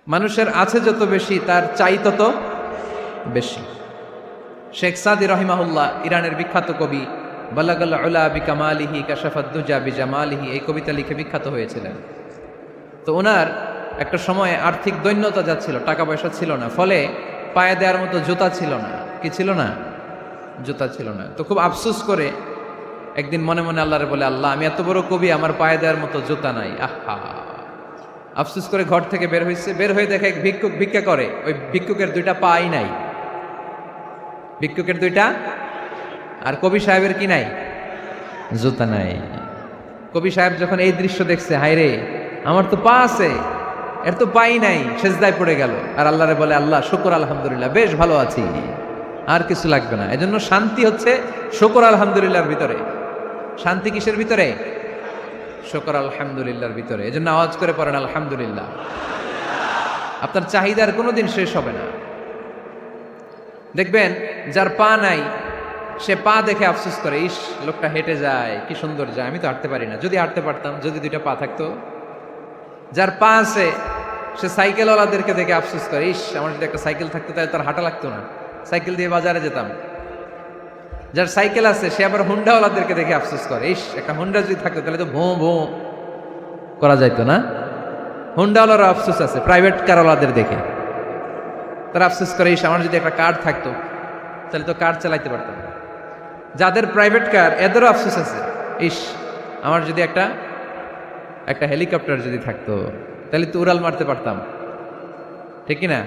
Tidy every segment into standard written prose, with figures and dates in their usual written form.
মানুষের আছে যত বেশি তার চাই তত বেশি। শেখ সাদি রহিমাহুল্লাহ, ইরানের বিখ্যাত কবি, বালাগাল উলা বিকামালিহি কাশাফাদ্দুজা বিজামালিহি, এই কবিতা লিখে বিখ্যাত হয়েছিলেন। তো ওনার একটা সময়ে আর্থিক দৈন্যতা যাচ্ছিল, টাকা পয়সা ছিল না, ফলে পায়ে দেওয়ার মতো জুতা ছিল না। কি ছিল না? জুতা ছিল না। তো খুব আফসোস করে একদিন মনে মনে আল্লাহরে বলে, আল্লাহ, আমি এত বড় কবি, আমার পায়ে দেওয়ার মতো জুতা নাই। আহা! আফসোস করে ঘর থেকে বের হয়েছে। বের হয়ে দেখে এক ভিক্ষুক ভিক্ষা করে। ওই ভিক্ষুকের দুইটা পাই নাই, ভিক্ষুকের দুইটা, আর কবি সাহেবের কি নাই? জুতা নাই। কবি সাহেব যখন এই দৃশ্য দেখছে, হায় রে, আমার তো পা আছে, এর তো পাই নাই, সেজদায় পড়ে গেল। আর আল্লাহরে বলে, আল্লাহ শুকর আলহামদুলিল্লাহ, বেশ ভালো আছি, আর কিছু লাগবে না। এজন্য শান্তি হচ্ছে শুকর আলহামদুলিল্লাহর ভিতরে। শান্তি কিসের ভিতরে? শুকর আলহামদুলিল্লাহর ভিতরে। এজন্য আওয়াজ করে পড়েন আলহামদুলিল্লাহ। আপনার চাহিদার কোনোদিন শেষ হবে না। দেখবেন যার পা নাই, সে পা দেখে আফসোস করে, ইস, লোকটা হেঁটে যায়, কি সুন্দর যায়, আমি তো হাঁটতে পারি না, যদি হাঁটতে পারতাম, যদি দুইটা পা থাকতো। যার পা আছে, সে সাইকেলওয়ালাদেরকে দেখে আফসোস করে, ইস, আমার যদি একটা সাইকেল থাকতো তাহলে তার হাঁটা লাগতো না, সাইকেল দিয়ে বাজারে যেতাম। যার সাইকেল আছে, সে আবার হুন্ডাওয়ালাদেরকে দেখে আফসোস করে, ইস, একটা হুন্ডা যদি থাকতো তাহলে তো ভোঁ ভোঁ করা যাইতো না। হুন্ডাওয়ালারও আফসোস আছে প্রাইভেট কারওয়ালাদের দেখে, তারা আফসোস করে, ইস, আমার যদি একটা কার থাকতো তাহলে তো কার চালাইতে পারতাম। যাদের প্রাইভেট কার, এদেরও আফসোস আছে, ইস, আমার যদি একটা হেলিকপ্টার যদি থাকতো তাহলে তো উড়াল মারতে পারতাম, ঠিক কিনা?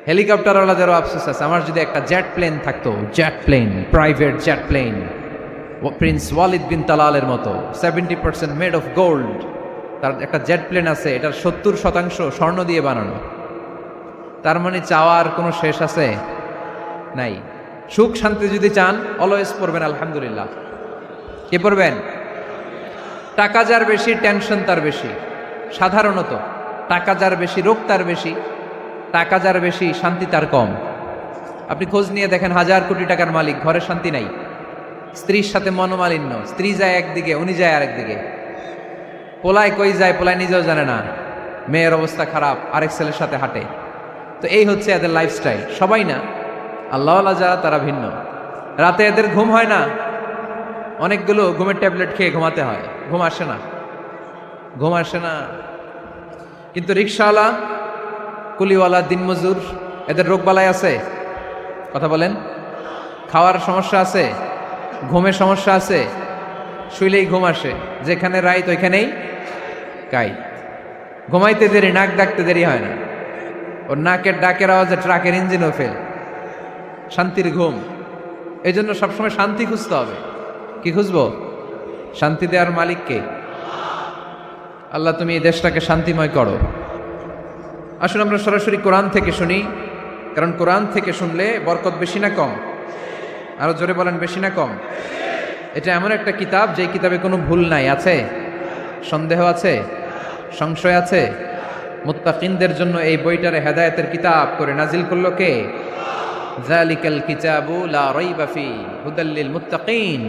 হেলিকপ্টারওয়ালাদেরও আফসোস আছে, আমার যদি একটা জেট প্লেন থাকতো, jet plane, private jet plane, prince Walid bin তালালের মতো 70% মেড অফ গোল্ড, তার একটা জেট প্লেন আছে, এটার 70% স্বর্ণ দিয়ে বানানো। তার মানে চাওয়ার কোনো শেষ আছে? নাই। সুখ শান্তি যদি চান, অলওয়েজ পড়বেন আলহামদুলিল্লাহ। কে পড়বেন? টাকা যার বেশি, টেনশন তার বেশি। সাধারণত টাকা যার বেশি, রোগ তার বেশি। টাকা যার বেশি, শান্তি তার কম। আপনি খোঁজ নিয়ে দেখেন, 1000 কোটি টাকার মালিক, ঘরে শান্তি নাই, স্ত্রীর সাথে মনোমালিন্য, স্ত্রী যায় একদিকে, উনি যায় আরেকদিকে, পোলায় কই যায়, পোলায় নিজেও জানে না, মেয়ের অবস্থা খারাপ, আরেক ছেলের সাথে হাঁটে। তো এই হচ্ছে এদের লাইফস্টাইল। সবাই না, আল্লাহওয়ালা যারা তারা ভিন্ন। রাতে এদের ঘুম হয় না, অনেকগুলো ঘুমের ট্যাবলেট খেয়ে ঘুমাতে হয়, ঘুম আসে না, ঘুম আসে না। কিন্তু রিক্সাওয়ালা, কুলিওয়ালা, দিনমজুর, এদের রোগবালাই আছে? কথা বলেন। খাওয়ার সমস্যা আছে, ঘুমের সমস্যা আছে, শুইলেই ঘুম আসে, যেখানে রাইত ওইখানেই কাই। ঘুমাইতে দেরি, নাক ডাকতে দেরি হয় না, ওর নাকের ডাকের আওয়াজে ট্রাকের ইঞ্জিনও ফেল। শান্তির ঘুম। এই জন্য সবসময় শান্তি খুঁজতে হবে। কি খুঁজবো? শান্তি দেওয়ার মালিককে। আল্লাহ, তুমি এই দেশটাকে শান্তিময় করো। আসুন আমরা সরাসরি কোরআন থেকে শুনি, কারণ কোরআন থেকে শুনলে বরকত বেশি না কম? আরো জোরে বলেন, বেশি না কম? এটা এমন একটা কিতাব, যে কিতাবে কোনো ভুল নাই। আছে? সন্দেহ আছে? সংশয় আছে? মুত্তাকিনদের জন্য এই বইটারে হেদায়েতের কিতাব করে নাজিল করলো কে? যালিকাল কিতাবু লা রাইবা ফি হুদাল লিল মুত্তাকিন।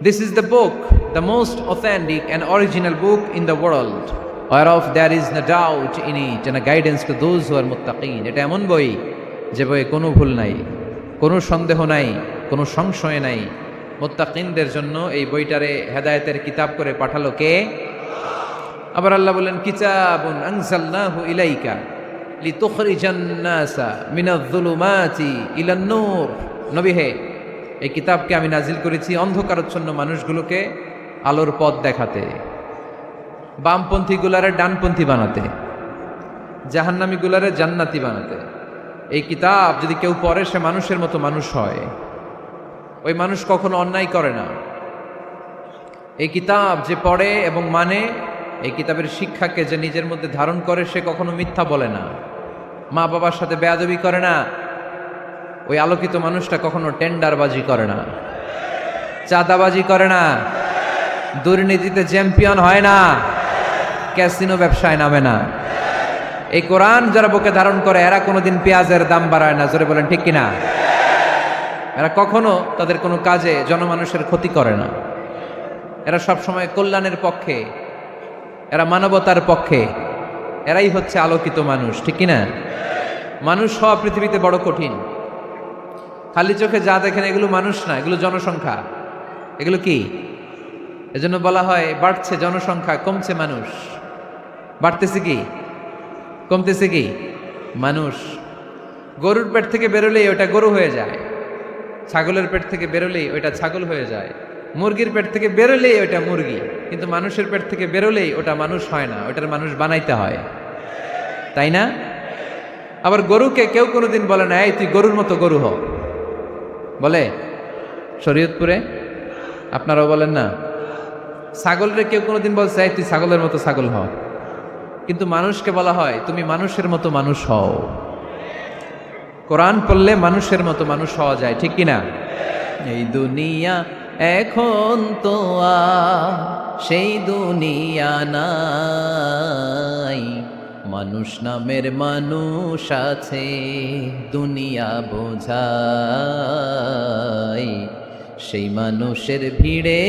This is the book, the most authentic and original book in the world, whereof there is no doubt in it, and a guidance to those who are muttaqin. এটা এমন বই, যে বইয়ে কোনো ভুল নাই, কোনো সন্দেহ নাই, কোনো সংশয় নাই। মুত্তাকিনদের জন্য এই বইটারে হেদায়েতের কিতাব করে পাঠালো কে? আবার আল্লাহ বলেন, কিতাবুন আনজালনাহু ইলাইকা লিতুখরিজান নাসা মিনাজ-যুলুমাতি ইলান-নূর। নবী হে, এই কিতাবকে আমি নাজিল করেছি অন্ধকারাচ্ছন্ন মানুষগুলোকে আলোর পথ দেখাতে, বামপন্থীগুলারে ডানপন্থী বানাতে, জাহান্নামীগুলারে জান্নাতি বানাতে। এই কিতাব যদি কেউ পড়ে, সে মানুষের মতো মানুষ হয়। ওই মানুষ কখনো অন্যায় করে না। এই কিতাব যে পড়ে এবং মানে, এই কিতাবের শিক্ষাকে যে নিজের মধ্যে ধারণ করে, সে কখনো মিথ্যা বলে না, মা বাবার সাথে বেয়াদবি করে না। ওই আলোকিত মানুষটা কখনো টেন্ডারবাজি করে না, চাঁদাবাজি করে না, দুর্নীতিতে চ্যাম্পিয়ন হয় না, ক্যাসিনো ব্যবসায় নামে না। এই কোরআন যারা বুকে ধারণ করে, এরা কোনোদিন পেঁয়াজের দাম বাড়ায় না। জোরে বলেন, ঠিক কিনা? এরা কখনো তাদের কোনো কাজে জনমানুষের ক্ষতি করে না। এরা সবসময় কল্যাণের পক্ষে, এরা মানবতার পক্ষে, এরাই হচ্ছে আলোকিত মানুষ, ঠিক কিনা? মানুষ হওয়া পৃথিবীতে বড় কঠিন। খালি চোখে যা দেখেন এগুলো মানুষ না, এগুলো জনসংখ্যা। এগুলো কি? এজন্য বলা হয় বাড়ছে জনসংখ্যা, কমছে মানুষ। বাড়তেছে কি, কমতেছে কি? মানুষ। গরুর পেট থেকে বেরোলেই ওটা গরু হয়ে যায়, ছাগলের পেট থেকে বেরোলেই ওটা ছাগল হয়ে যায়, মুরগির পেট থেকে বেরোলেই ওটা মুরগি। কিন্তু মানুষের পেট থেকে বেরোলেই ওটা মানুষ হয় না, ওটার মানুষ বানাইতে হয়, তাই না? আবার গরুকে কেউ কোনোদিন বলে না এই তুই গরুর মতো গরু হ, বলে শরীয়তপুরে? আপনারাও বলেন না? ছাগলরে কেউ কোনোদিন বলছে এই তুই ছাগলের মতো ছাগল হ, কিন্তু মানুষকে বলা হয় তুমি মানুষের মতো মানুষ হও। কোরআন পড়লে মানুষের মতো মানুষ হওয়া যায়, ঠিক কিনা? এই দুনিয়া এখন তো আর সেই দুনিয়া নাই, মানুষ নামের মানুষ আছে দুনিয়া বোঝাই, সেই মানুষের ভিড়ে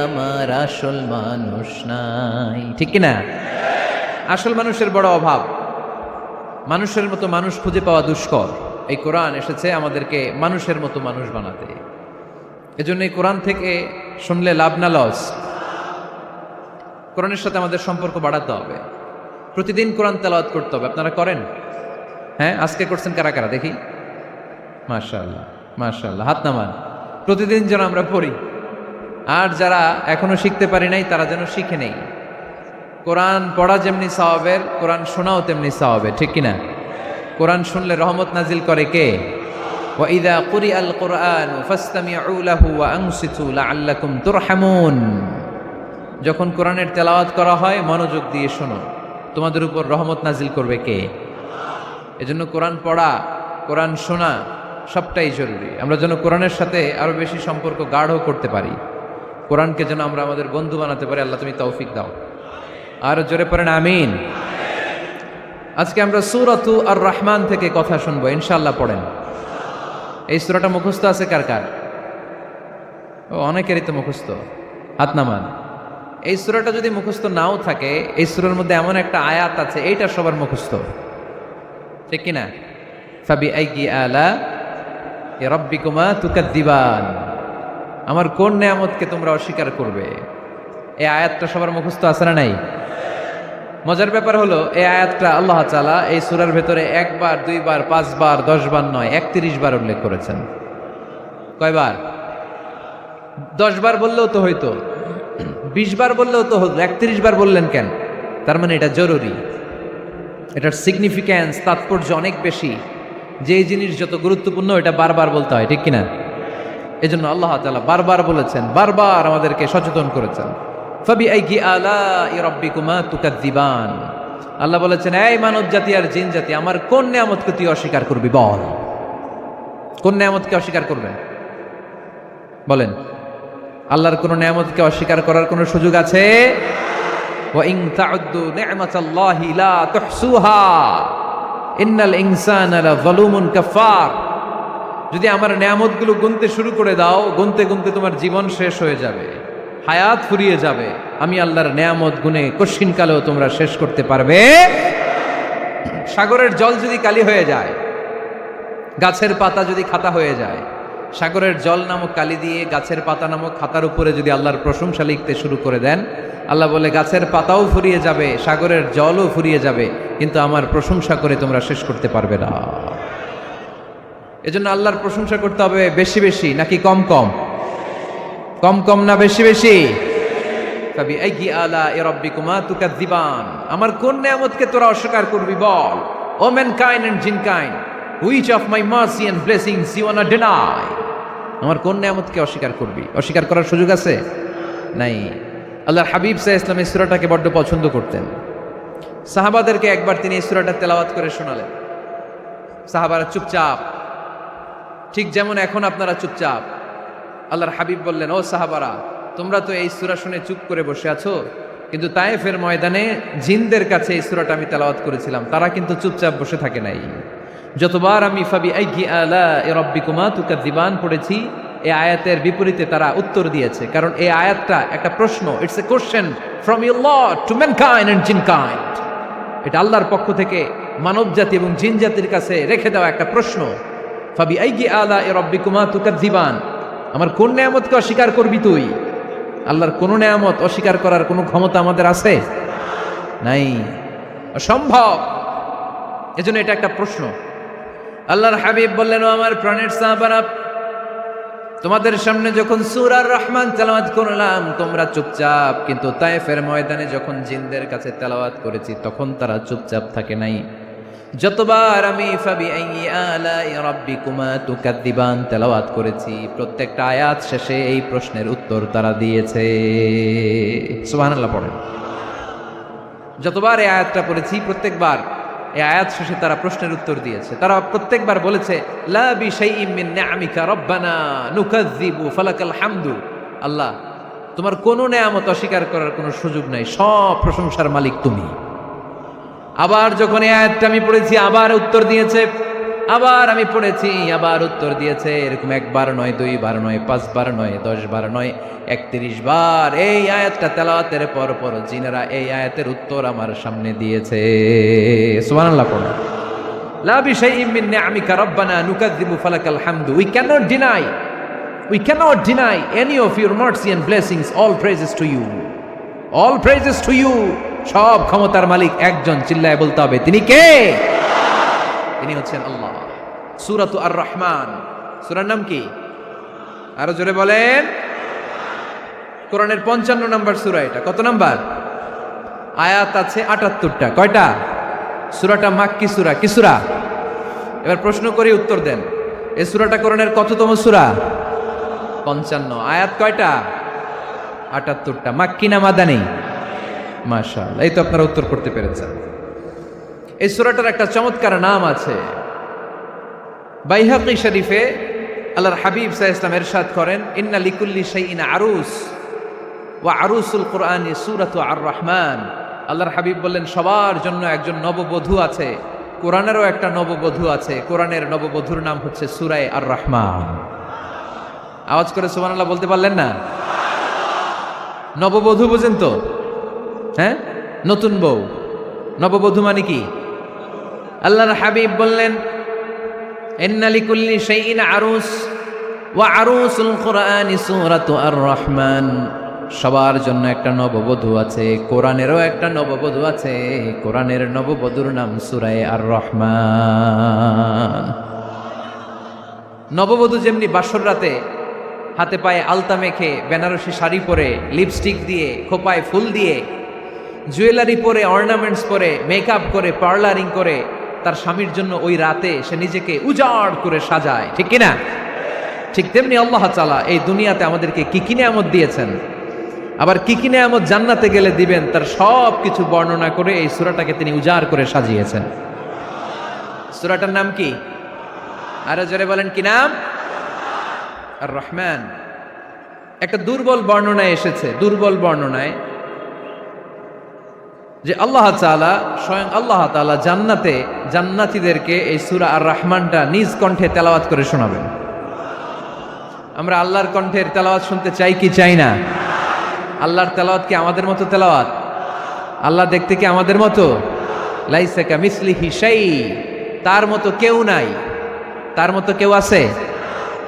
আমার আসল মানুষ নাই, ঠিক কিনা? আসল মানুষের বড় অভাব, মানুষের মতো মানুষ খুঁজে পাওয়া দুষ্কর। এই কোরআন এসেছে আমাদেরকে মানুষের মতো মানুষ বানাতে। এজন্য এই কোরআন থেকে শুনলে লাভ না লস? কোরআনের সাথে আমাদের সম্পর্ক বাড়াতে হবে, প্রতিদিন কোরআন তেলাওয়াত করতে হবে। আপনারা করেন? হ্যাঁ, আজকে করছেন কারা কারা দেখি? মাশাআল্লাহ মাশাআল্লাহ, হাত নামান। প্রতিদিন যেন আমরা পড়ি, আর যারা এখনো শিখতে পারি নাই তারা যেন শিখে নেই। কোরআন পড়া যেমনি সওয়াবের, কোরআন শোনাও তেমনি সওয়াবের, ঠিক কিনা? কোরআন শুনলে রহমত নাজিল করে কে? ওয়া ইযা কুরিআল কুরআনু ফাসতামিউ লাহু ওয়া আনসিতু লাআল্লাকুম তুরহামুন। যখন কোরআনের তেলাওয়াত করা হয় মনোযোগ দিয়ে শোনো, তোমাদের উপর রহমত নাজিল করবে কে? এজন্য কোরআন পড়া, কোরআন শোনা সবটাই জরুরি। আমরা যেন কোরআনের সাথে আরো বেশি সম্পর্ক গাঢ় করতে পারি, কোরআনকে যেন আমরা আমাদের বন্ধু বানাতে পারি। আল্লাহ তুমি তৌফিক দাও। আর জোরে পড়েন আমিন। আজকে আমরা সূরাতু আর রহমান থেকে কথা শুনবো ইনশাআল্লাহ। পড়েন। এই সূরাটা মুখস্থ আছে কার কার? ও, অনেকেরই তো মুখস্থ, হাত নামান। এই সূরাটা যদি মুখস্থ নাও থাকে, এই সূরার মধ্যে এমন একটা আয়াত আছে এইটা সবার মুখস্থ, ঠিক কিনা? ফাবি আইয়ি আলা রাব্বিকুমা তুকাদ্দিবান, আমার কোন নেয়ামতকে তোমরা অস্বীকার করবে। এই আয়াতটা সবার মুখস্থ আছে না নাই? মজার ব্যাপার হলো এই আয়াতটা আল্লাহ তাআলা এই সূরার ভেতরে একবার, দুইবার, 5 বার, 10 বার নয়, 31 বার উল্লেখ করেছেন। কয়বার? 10 বার বললেও তো হইতো, 20 বার বললেও তো হতো, 31 বার বললেন কেন? তার মানে এটা জরুরি, এটার সিগনিফিক্যান্স, তাৎপর্য অনেক বেশি। যেই জিনিস যত গুরুত্বপূর্ণ এটা বারবার বলতে হয়, ঠিক কিনা? এজন্য আল্লাহ তাআলা বারবার বলেছেন, বারবার আমাদেরকে সচেতন করেছেন। ফাবি আইয়ি আলাই রাব্বিকুমা তুকাদ্দিবান। আল্লাহ বলেছেন, এই মানব জাতি আর জিন জাতি, আমার কোন নিয়ামতকে তুই অস্বীকার করবি বল? কোন নিয়ামতকে অস্বীকার করবেন বলেন? আল্লাহর কোন নিয়ামতকে অস্বীকার করার কোন সুযোগ আছে? ওয়া ইন তাউদ্দু নি'মাতাল্লাহি লা তুহসুহা ইন্নাল ইনসানা লাযালুমুন কাফার। যদি আমার নিয়ামতগুলো গুনতে শুরু করে দাও, গুনতে গুনতে তোমার জীবন শেষ হয়ে যাবে, হায়াত ফুরিয়ে যাবে। আমি আল্লাহর নিয়ামত গুনে কঠিন কালেও তোমরা শেষ করতে পারবে। সাগরের জল যদি কালি হয়ে যায়, গাছের পাতা যদি খাতা হয়ে যায়, সাগরের জল নামক কালি দিয়ে গাছের পাতা নামক খাতার উপরে যদি আল্লাহর প্রশংসা লিখতে শুরু করে দেন, আল্লাহ বলে গাছের পাতাও ফুরিয়ে যাবে, সাগরের জলও ফুরিয়ে যাবে, কিন্তু আমার প্রশংসা করে তোমরা শেষ করতে পারবে না। এজন্য আল্লাহর প্রশংসা করতে হবে বেশি বেশি নাকি কম কম? কম কম না বেশি বেশি? ফাবি আইয়ি আলাই রাব্বিকুমা তুকাদ্দিবান, আমার কোন নিয়ামতকে তোরা অস্বীকার করবি বল? O mankind and jinnkind, which of my mercy and blessings you want to deny. আমার কোন নিয়ামতকে অস্বীকার করবি? অস্বীকার করার সুযোগ আছে? নাই। আল্লাহর হাবিব সাল্লাল্লাহু আলাইহি ওয়াসাল্লাম এই সূরাটাকে বড্ড পছন্দ করতেন। সাহাবাদেরকে একবার তিনি এই সূরাটা তেলাওয়াত করে শোনালেন। সাহাবারা চুপচাপ, ঠিক যেমন এখন আপনারা চুপচাপ। আল্লাহর হাবিব বললেন, ও সাহাবারা, তোমরা তো এই সূরা শুনে চুপ করে বসে আছো, কিন্তু তায়েফের ময়দানে জিনদের কাছে এই সূরাটা আমি তেলাওয়াত করেছিলাম, তারা কিন্তু চুপচাপ বসে থাকে নাই। যতবার আমি ফাবি আইয়ি আলাই রাব্বিকুমা তুকাদ্দিবান পড়েছি, এই আয়াতের বিপরীতে তারা উত্তর দিয়েছে, কারণ এই আয়াতটা একটা প্রশ্ন। It's a question from your lord to mankind and jinnkind. এটা আল্লাহর পক্ষ থেকে মানব জাতি এবং জিন জাতির কাছে রেখে দেওয়া একটা প্রশ্ন। ফাবি আইয়ি আলাই রাব্বিকুমা তুকাযযিবান, আমার কোন নেয়ামতকে অস্বীকার করবি তুই? আল্লাহর কোন নেয়ামত অস্বীকার করার কোনো ক্ষমতা আমাদের আছে? নাই, অসম্ভব। এজন্য এটা একটা প্রশ্ন। আল্লাহর হাবিব বললেন, ও আমার প্রাণের সাহাবারা, তোমাদের সামনে যখন সূরা আর রহমান তেলাওয়াত করলাম তোমরা চুপচাপ, কিন্তু তায়েফের ময়দানে যখন জিনদের কাছে তেলাওয়াত করেছি তখন তারা চুপচাপ থাকে নাই। যতবার আমি ফাবি আইয়ি আলাই রাব্বিকুমা তুকাযযিবান তেলাওয়াত করেছি, প্রত্যেকটা আয়াত শেষে এই প্রশ্নের উত্তর তারা দিয়েছে। সুবহানাল্লাহ পড়েন। যতবার এই আয়াতটা পড়েছি প্রত্যেকবার এই আয়াত শেষে তারা প্রশ্নের উত্তর দিয়েছে। তারা প্রত্যেকবার বলেছে, লা বিশাইইম মিন নিআমিকা রব্বানা নুকাযযিবু ফালাকাল হামদু। আল্লাহ, তোমার কোনো নেয়ামত অস্বীকার করার কোনো সুযোগ নাই, সব প্রশংসার মালিক তুমি। আবার যখন এই আয়াতটা আমি পড়েছি আবার উত্তর দিয়েছে, আবার আমি পড়েছি আবার উত্তর দিয়েছে। এরকম একবার নয়, দুইবার নয়, 5 বার নয়, 10 বার নয়, 31 বার এই আয়াতটা তেলাওয়াতের পর পর জিনেরা এই আয়াতের উত্তর আমার সামনে দিয়েছে। সুবহানাল্লাহ পড়ুন। লা বিশাইইম মিন নিআমিকা রব্বানা নুকাযযিবু ফালাকাল হামদু। We cannot deny any of your mercy and blessings. All praises to you. All praises to you. সব ক্ষমতার মালিক একজন, চিল্লায় বলতে হবে তিনি কে? তিনি হচ্ছেন আল্লাহ। সূরাতু আর রহমান, সূরার নাম কি? আরো জোরে বলেন। কোরআনের 55 নম্বর সূরা এটা। কত নাম্বার? আয়াত আছে 78টা। কয়টা? সূরাটা মাক্কি সূরা। কি সূরা? এবার প্রশ্ন করি, উত্তর দেন। এই সূরাটা কোরআনের কততম সূরা? 55। আয়াত কয়টা? 78টা। মাক্কি না মাদানী? মাশাআল্লাহ, এই তো আপনারা উত্তর করতে পেরেছেন। এই সূরাটার একটা চমৎকার নাম আছে। বাইহাকী শরীফে আল্লাহর হাবিব সাল্লাল্লাহু আলাইহি ওয়াসাল্লাম ইরশাদ করেন, ইন্না লিকুল্লি শাইইন আরুস ওয়া আরুসুল কুরআনি সূরাতু আর রহমান। আল্লাহর হাবিব বললেন, সবার জন্য একজন নববধূ আছে, কোরআনেরও একটা নববধূ আছে। কোরআনের নববধূর নাম হচ্ছে সূরা আর রহমান। আওয়াজ করে সুবহানাল্লাহ বলতে পারলেন না? নববধূ বুঝেন তো? হ্যাঁ, নতুন বউ। নববধূ মানে কি? আল্লাহর হাবিব বললেন, ইন্না লিকুল্লি শাইইন আরুস ওয়া আরুসুল কুরআনি সূরাতু আর রহমান। সবার জন্য একটা নববধূ আছে, কোরআনেরও একটা নববধূ আছে। কোরআনের নববধূর নাম সূরা আর রহমান। নববধূ যেমনি বাসর রাতে হাতে পায়ে আলতা মেখে, বেনারসি শাড়ি পরে, লিপস্টিক দিয়ে, খোপায় ফুল দিয়ে, জুয়েলারি পরে, অর্নামেন্টস পরে, মেকআপ করে, পার্লারিং করে তার স্বামীর জন্য ওই রাতে সে নিজেকে উজাড় করে সাজায়, ঠিক কিনা? ঠিক তেমনি আল্লাহ তাআলা এই দুনিয়াতে আমাদেরকে কি কি নিয়ামত দিয়েছেন, আবার কি কি নিয়ামত জান্নাতে গেলে দিবেন, তার সব কিছু বর্ণনা করে এই সূরাটাকে তিনি উজাড় করে সাজিয়েছেন। সূরাটার নাম কি? আরো জোরে বলেন, কি নাম? আর রহমান। একটা দুর্বল বর্ণনায় এসেছে, দুর্বল বর্ণনায় যে আল্লাহ তাআলা, স্বয়ং আল্লাহ তাআলা জান্নাতে জান্নাতীদেরকে এই সূরা আর রহমানটা নিজ কণ্ঠে তেলাওয়াত করে শোনাবেন। আমরা আল্লাহর কণ্ঠের তেলাওয়াত শুনতে চাই কি চাই না? আল্লাহর তেলাওয়াত কি আমাদের মতো তেলাওয়াত? আল্লাহ দেখতে কি আমাদের মতো? লাইসা কামিসলিহি শাই, তার মতো কেউ নাই। তার মতো কেউ আছে?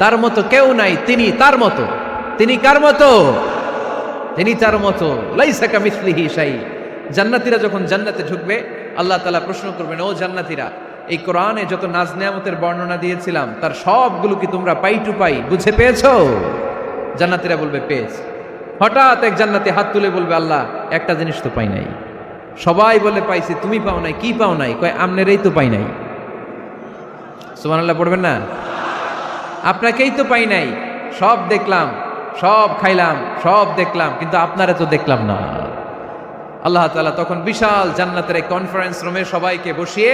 তার মতো কেউ নাই। তিনি তার মতো। তিনি কার মতো? তিনি তার মতো। লাইসা কামিসলিহি শাই। জান্নাতীরা যখন জান্নাতে ঢুকবে আল্লাহ তাআলা প্রশ্ন করবেন, ও জান্নাতীরা, এই কোরআনে যত নাজ নেয়ামতের বর্ণনা দিয়েছিলাম তার সবগুলো কি তোমরা পাই টু পাই বুঝে পেয়েছো? জান্নাতীরা বলবে পেয়েছি। হঠাৎ এক জান্নাতি হাত তুলে বলবে, আল্লাহ একটা জিনিস তো পাই নাই। সবাই বলে পাইছি, তুমি পাও নাই। কি পাও নাই? কয় আমনেরই তো পাই নাই। সুবহানাল্লাহ পড়বেন না? আপনাকেই তো পাই নাই। সব দেখলাম, সব খাইলাম, সব দেখলাম, কিন্তু আপনারা তো দেখলাম না। আল্লাহ তাআলা তখন বিশাল জান্নাতের এই কনফারেন্স রুমে সবাইকে বসিয়ে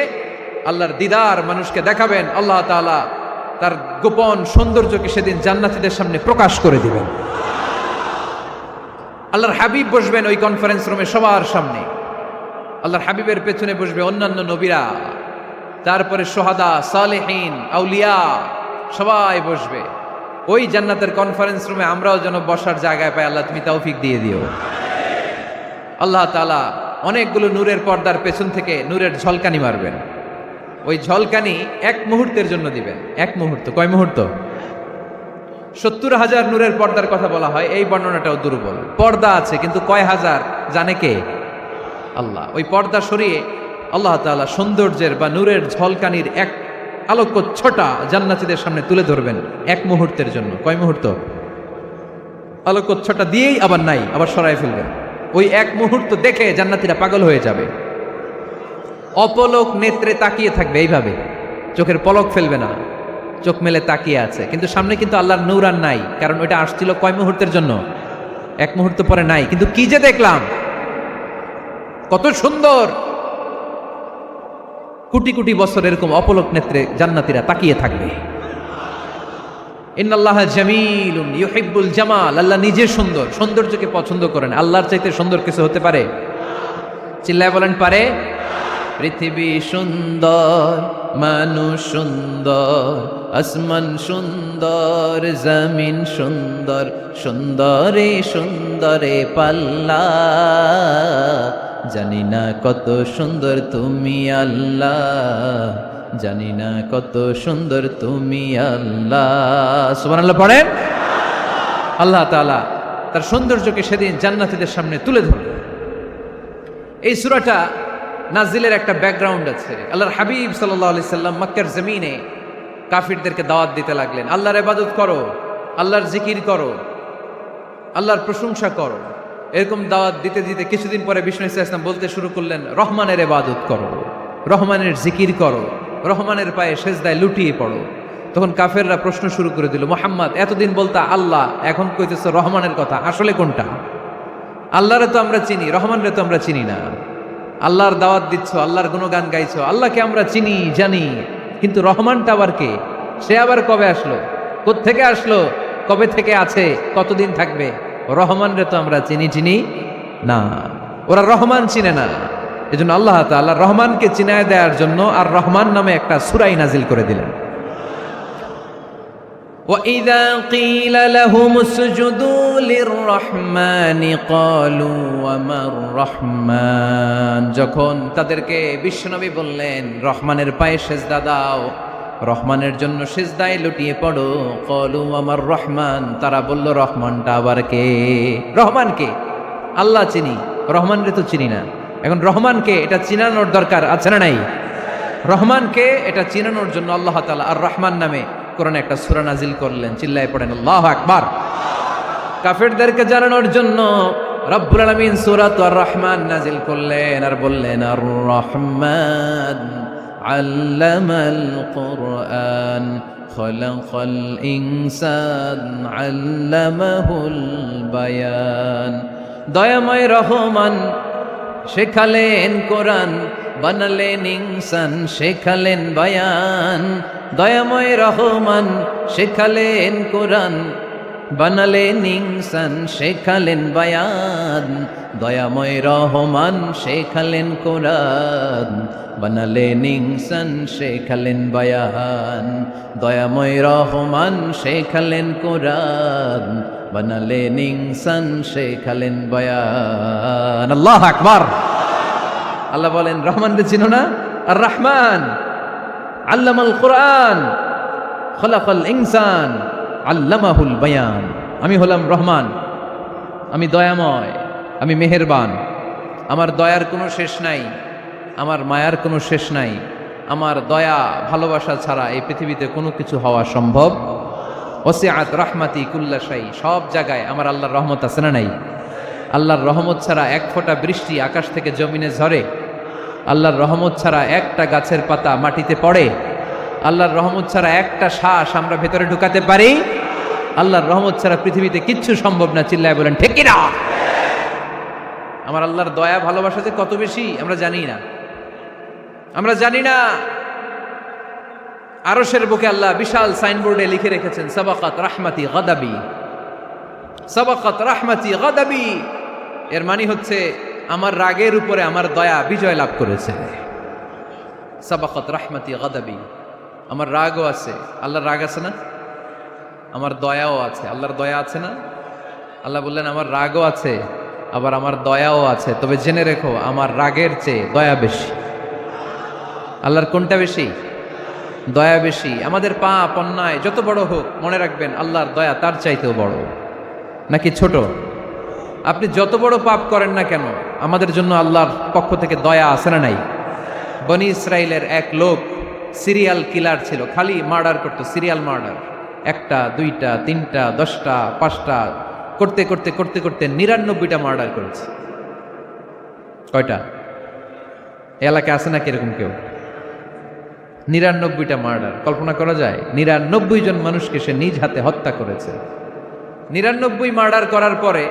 আল্লাহর দিদার মানুষকে দেখাবেন। আল্লাহ তাআলা তার গোপন সৌন্দর্যকে সেদিন জান্নাতীদের সামনে প্রকাশ করে দিবেন। আল্লাহর হাবিব বসবেন ওই কনফারেন্স রুমে সবার সামনে। আল্লাহর হাবিবের পেছনে বসবে অন্যান্য নবীরা, তারপরে সোহাদা, সালেহীন, আউলিয়া সবাই বসবে ওই জান্নাতের কনফারেন্স রুমে। আমরাও যেন বসার জায়গায় পাই, আল্লাহ তুমি তৌফিক দিয়ে দিও। আল্লাহ তাআলা অনেকগুলো নূরের পর্দার পেছন থেকে নূরের ঝলকানি মারবেন। ওই ঝলকানি 1 মুহূর্তের জন্য দিবেন। 1 মুহূর্ত, কয় মুহূর্ত? 70,000 নূরের পর্দার কথা বলা হয়, এই বর্ণনাটাও দুর্বল। পর্দা আছে কিন্তু কয় হাজার জানে কে? আল্লাহ। ওই পর্দা সরিয়ে আল্লাহ তাআলা সৌন্দর্যের বা নূরের ঝলকানির এক আলোকচ্ছটা জান্নাতীদের সামনে তুলে ধরবেন 1 মুহূর্তের জন্য। কয় মুহূর্ত? আলোকচ্ছটা দিয়েই আবার নাই, আবার সরাই ফেলবেন। ওই 1 মুহূর্ত দেখে জান্নাতীরা পাগল হয়ে যাবে, অপলক নেত্রে তাকিয়ে থাকবে, এইভাবে চোখের পলক ফেলবে না, চোখ মেলে তাকিয়ে আছে। কিন্তু সামনে কিন্তু আল্লাহর নূর আর নাই, কারণ ওইটা আসছিল কয় মুহূর্তের জন্য? 1 মুহূর্ত পরে নাই। কিন্তু কি যে দেখলাম, কত সুন্দর! কোটি কোটি বছর এরকম অপলক নেত্রে জান্নাতীরা তাকিয়ে থাকবে। ইন্নাল্লাহা জামিলুন ইউহিব্বুল জামাল। আল্লাহ নিজে সুন্দর, সৌন্দর্যকে পছন্দ করেন। আল্লাহর চাইতে সুন্দর কিছু হতে পারে? চিল্লায় বলেন পারে? পৃথিবী সুন্দর, মানুষ সুন্দর, আসমান সুন্দর, জমিন সুন্দর, সুন্দরে সুন্দরে পাল্লা। জানি না কত সুন্দর তুমি আল্লাহ, জানি না কত সুন্দর তুমি আল্লাহ। সুবহানাল্লাহ পড়েন। আল্লাহ তাআলা তার সৌন্দর্যকে সেদিন জান্নাতীদের সামনে তুলে ধরবেন। এই সূরাটা নাজিলের একটা ব্যাকগ্রাউন্ড আছে। আল্লাহর হাবিব সাল্লাল্লাহু আলাইহি সাল্লাম মক্কার জমিনে কাফিরদেরকে দাওয়াত দিতে লাগলেন, আল্লাহর ইবাদত করো, আল্লাহর জিকির করো, আল্লাহর প্রশংসা করো। এরকম দাওয়াত দিতে দিতে কিছুদিন পরে বিষ্ণু ইসা ইসলাম বলতে শুরু করলেন, রহমানের ইবাদত করো, রহমানের জিকির করো, রহমানের পায়ে সেজদায় লুটিয়ে পড়ো। তখন কাফেররা প্রশ্ন শুরু করে দিল, মুহাম্মদ এতদিন বলতা আল্লাহ, এখন কইতেছ রহমানের কথা, আসলে কোনটা? আল্লাহরে তো আমরা চিনি, রহমানরে তো আমরা চিনি না। আল্লাহর দাওয়াত দিচ্ছ, আল্লাহর গুণগান গাইছো, আল্লাহকে আমরা চিনি জানি, কিন্তু রহমানটা আবার কে? সে আবার কবে আসলো, কোত্থেকে আসলো, কবে থেকে আছে, কতদিন থাকবে? রহমানরে তো আমরা চিনি না। ওরা রহমান চিনে না। এজন্য আল্লাহ তাআলা রহমানকে চিনায় দেওয়ার জন্য আর রহমান নামে একটা সূরাই নাজিল করে দিলেন। وَإِذَا قِيلَ لَهُمُ اسْجُدُوا لِلرَّحْمَنِ قَالُوا وَمَا الرَّحْمَنُ। যখন তাদেরকে বিশ্বনবী বললেন রহমানের পায়ে সেজদা দাও, রহমানের জন্য সেজদায় লুটিয়ে পড়ো, ক্বালু আমার রহমান, তারা বলল রহমানটা আবার কে? রহমান কে? আল্লাহ চিনি, রহমানরে তো চিনি না। এখন রহমানকে এটা চিনানোর দরকার আছে না নাই? রহমানকে এটা চিনানোর জন্য আল্লাহ তাআলা আর রহমান নামে কোরআনে একটা সূরা নাজিল করলেন। চিল্লায় পড়েন আল্লাহু আকবার। কাফেরদেরকে জানানোর জন্য রব্বুল আলামিন সূরাত আর রহমান নাজিল করলেন আর বললেন আর রহমান আল্লামাল কুরআন খলাকাল ইনসান আল্লামাহুল বায়ান। দয়াময় রহমান শেখালেন কোরআন, বানালেন ইনসান, শেখালেন বায়ান। দয়াময় রহমান শেখালেন কোরআন, বানালেন ইনসান, শেখালেন বায়ান। দয়াময় রহমান শেখালেন কোরআন, বানালেন ইনসান, শেখালেন বায়ান। দয়াময় রহমান শেখালেন কোরআন, বানালেন ইনসান, শেখালেন বায়ান। আল্লাহু আকবার। আল্লাহ বলেন রহমানকে চিনো না? আর রহমান আল্লামাল কোরআন খলাকাল ইনসান আল্লামাহুল বায়ান। আমি হলাম রহমান, আমি দয়াময়, আমি মেহেরবান। আমার দয়ার কোনো শেষ নাই, আমার মায়ার কোনো শেষ নাই। আমার দয়া ভালোবাসা ছাড়া এই পৃথিবীতে কোনো কিছু হওয়া সম্ভব। ওসিআত রাহমাতি কুল্লা শাই। সব জায়গায় আমার আল্লাহর রহমত আছে না নাই? আল্লাহর রহমত ছাড়া এক ফোঁটা বৃষ্টি আকাশ থেকে জমিনে ঝরে? আল্লাহর রহমত ছাড়া একটা গাছের পাতা মাটিতে পড়ে? আল্লাহর রহমত ছাড়া একটা শ্বাস আমরা ভেতরে ঢুকাতে পারি? আল্লাহর রহমত ছাড়া পৃথিবীতে কিচ্ছু সম্ভব না। চিল্লায় বলেন ঠিক কি না? আমার আল্লাহর দয়া ভালোবাসা যে কত বেশি আমরা জানি না, আমরা জানি না। আরশের বুকে আল্লাহ বিশাল সাইনবোর্ডে লিখে রেখেছেন সাবাকাত রাহমাতি গাদাবি, সাবাকাত রাহমাতি গাদাবি। এর মানে হচ্ছে আমার রাগের উপরে আমার দয়া বিজয় লাভ করেছে। সাবাকাত রাহমাতি গাদাবি। আমার রাগও আছে, আল্লাহর রাগ আছে না? আমার দয়াও আছে, আল্লাহর দয়া আছে না? আল্লাহ বললেন আমার রাগও আছে, আবার আমার দয়াও আছে, তবে জেনে রেখো আমার রাগের চেয়ে দয়া বেশি। আল্লাহর কোনটা বেশি? দয়া বেশি। আমাদের পাপ অন্যায় যত বড় হোক, মনে রাখবেন আল্লাহর দয়া তার চাইতেও বড়। নাকি ছোট? আপনি যত বড় পাপ করেন না কেন, আমাদের জন্য আল্লাহর পক্ষ থেকে দয়া আছে না নাই? বনি ইসরায়েলের এক লোক সিরিয়াল কিলার ছিল, খালি মার্ডার করতো, সিরিয়াল মার্ডার। 1টা 2টা 3টা 10টা 5টা করতে করতে করতে করতে 99টা মার্ডার করেছে। কয়টা? এলাকায় আছে না কিরকম কেউ? 99টা মার্ডার। কল্পনা করা যায়? 99 জন মানুষকে সে নিজ হাতে হত্যা করেছে। 99 মার্ডার করার পরে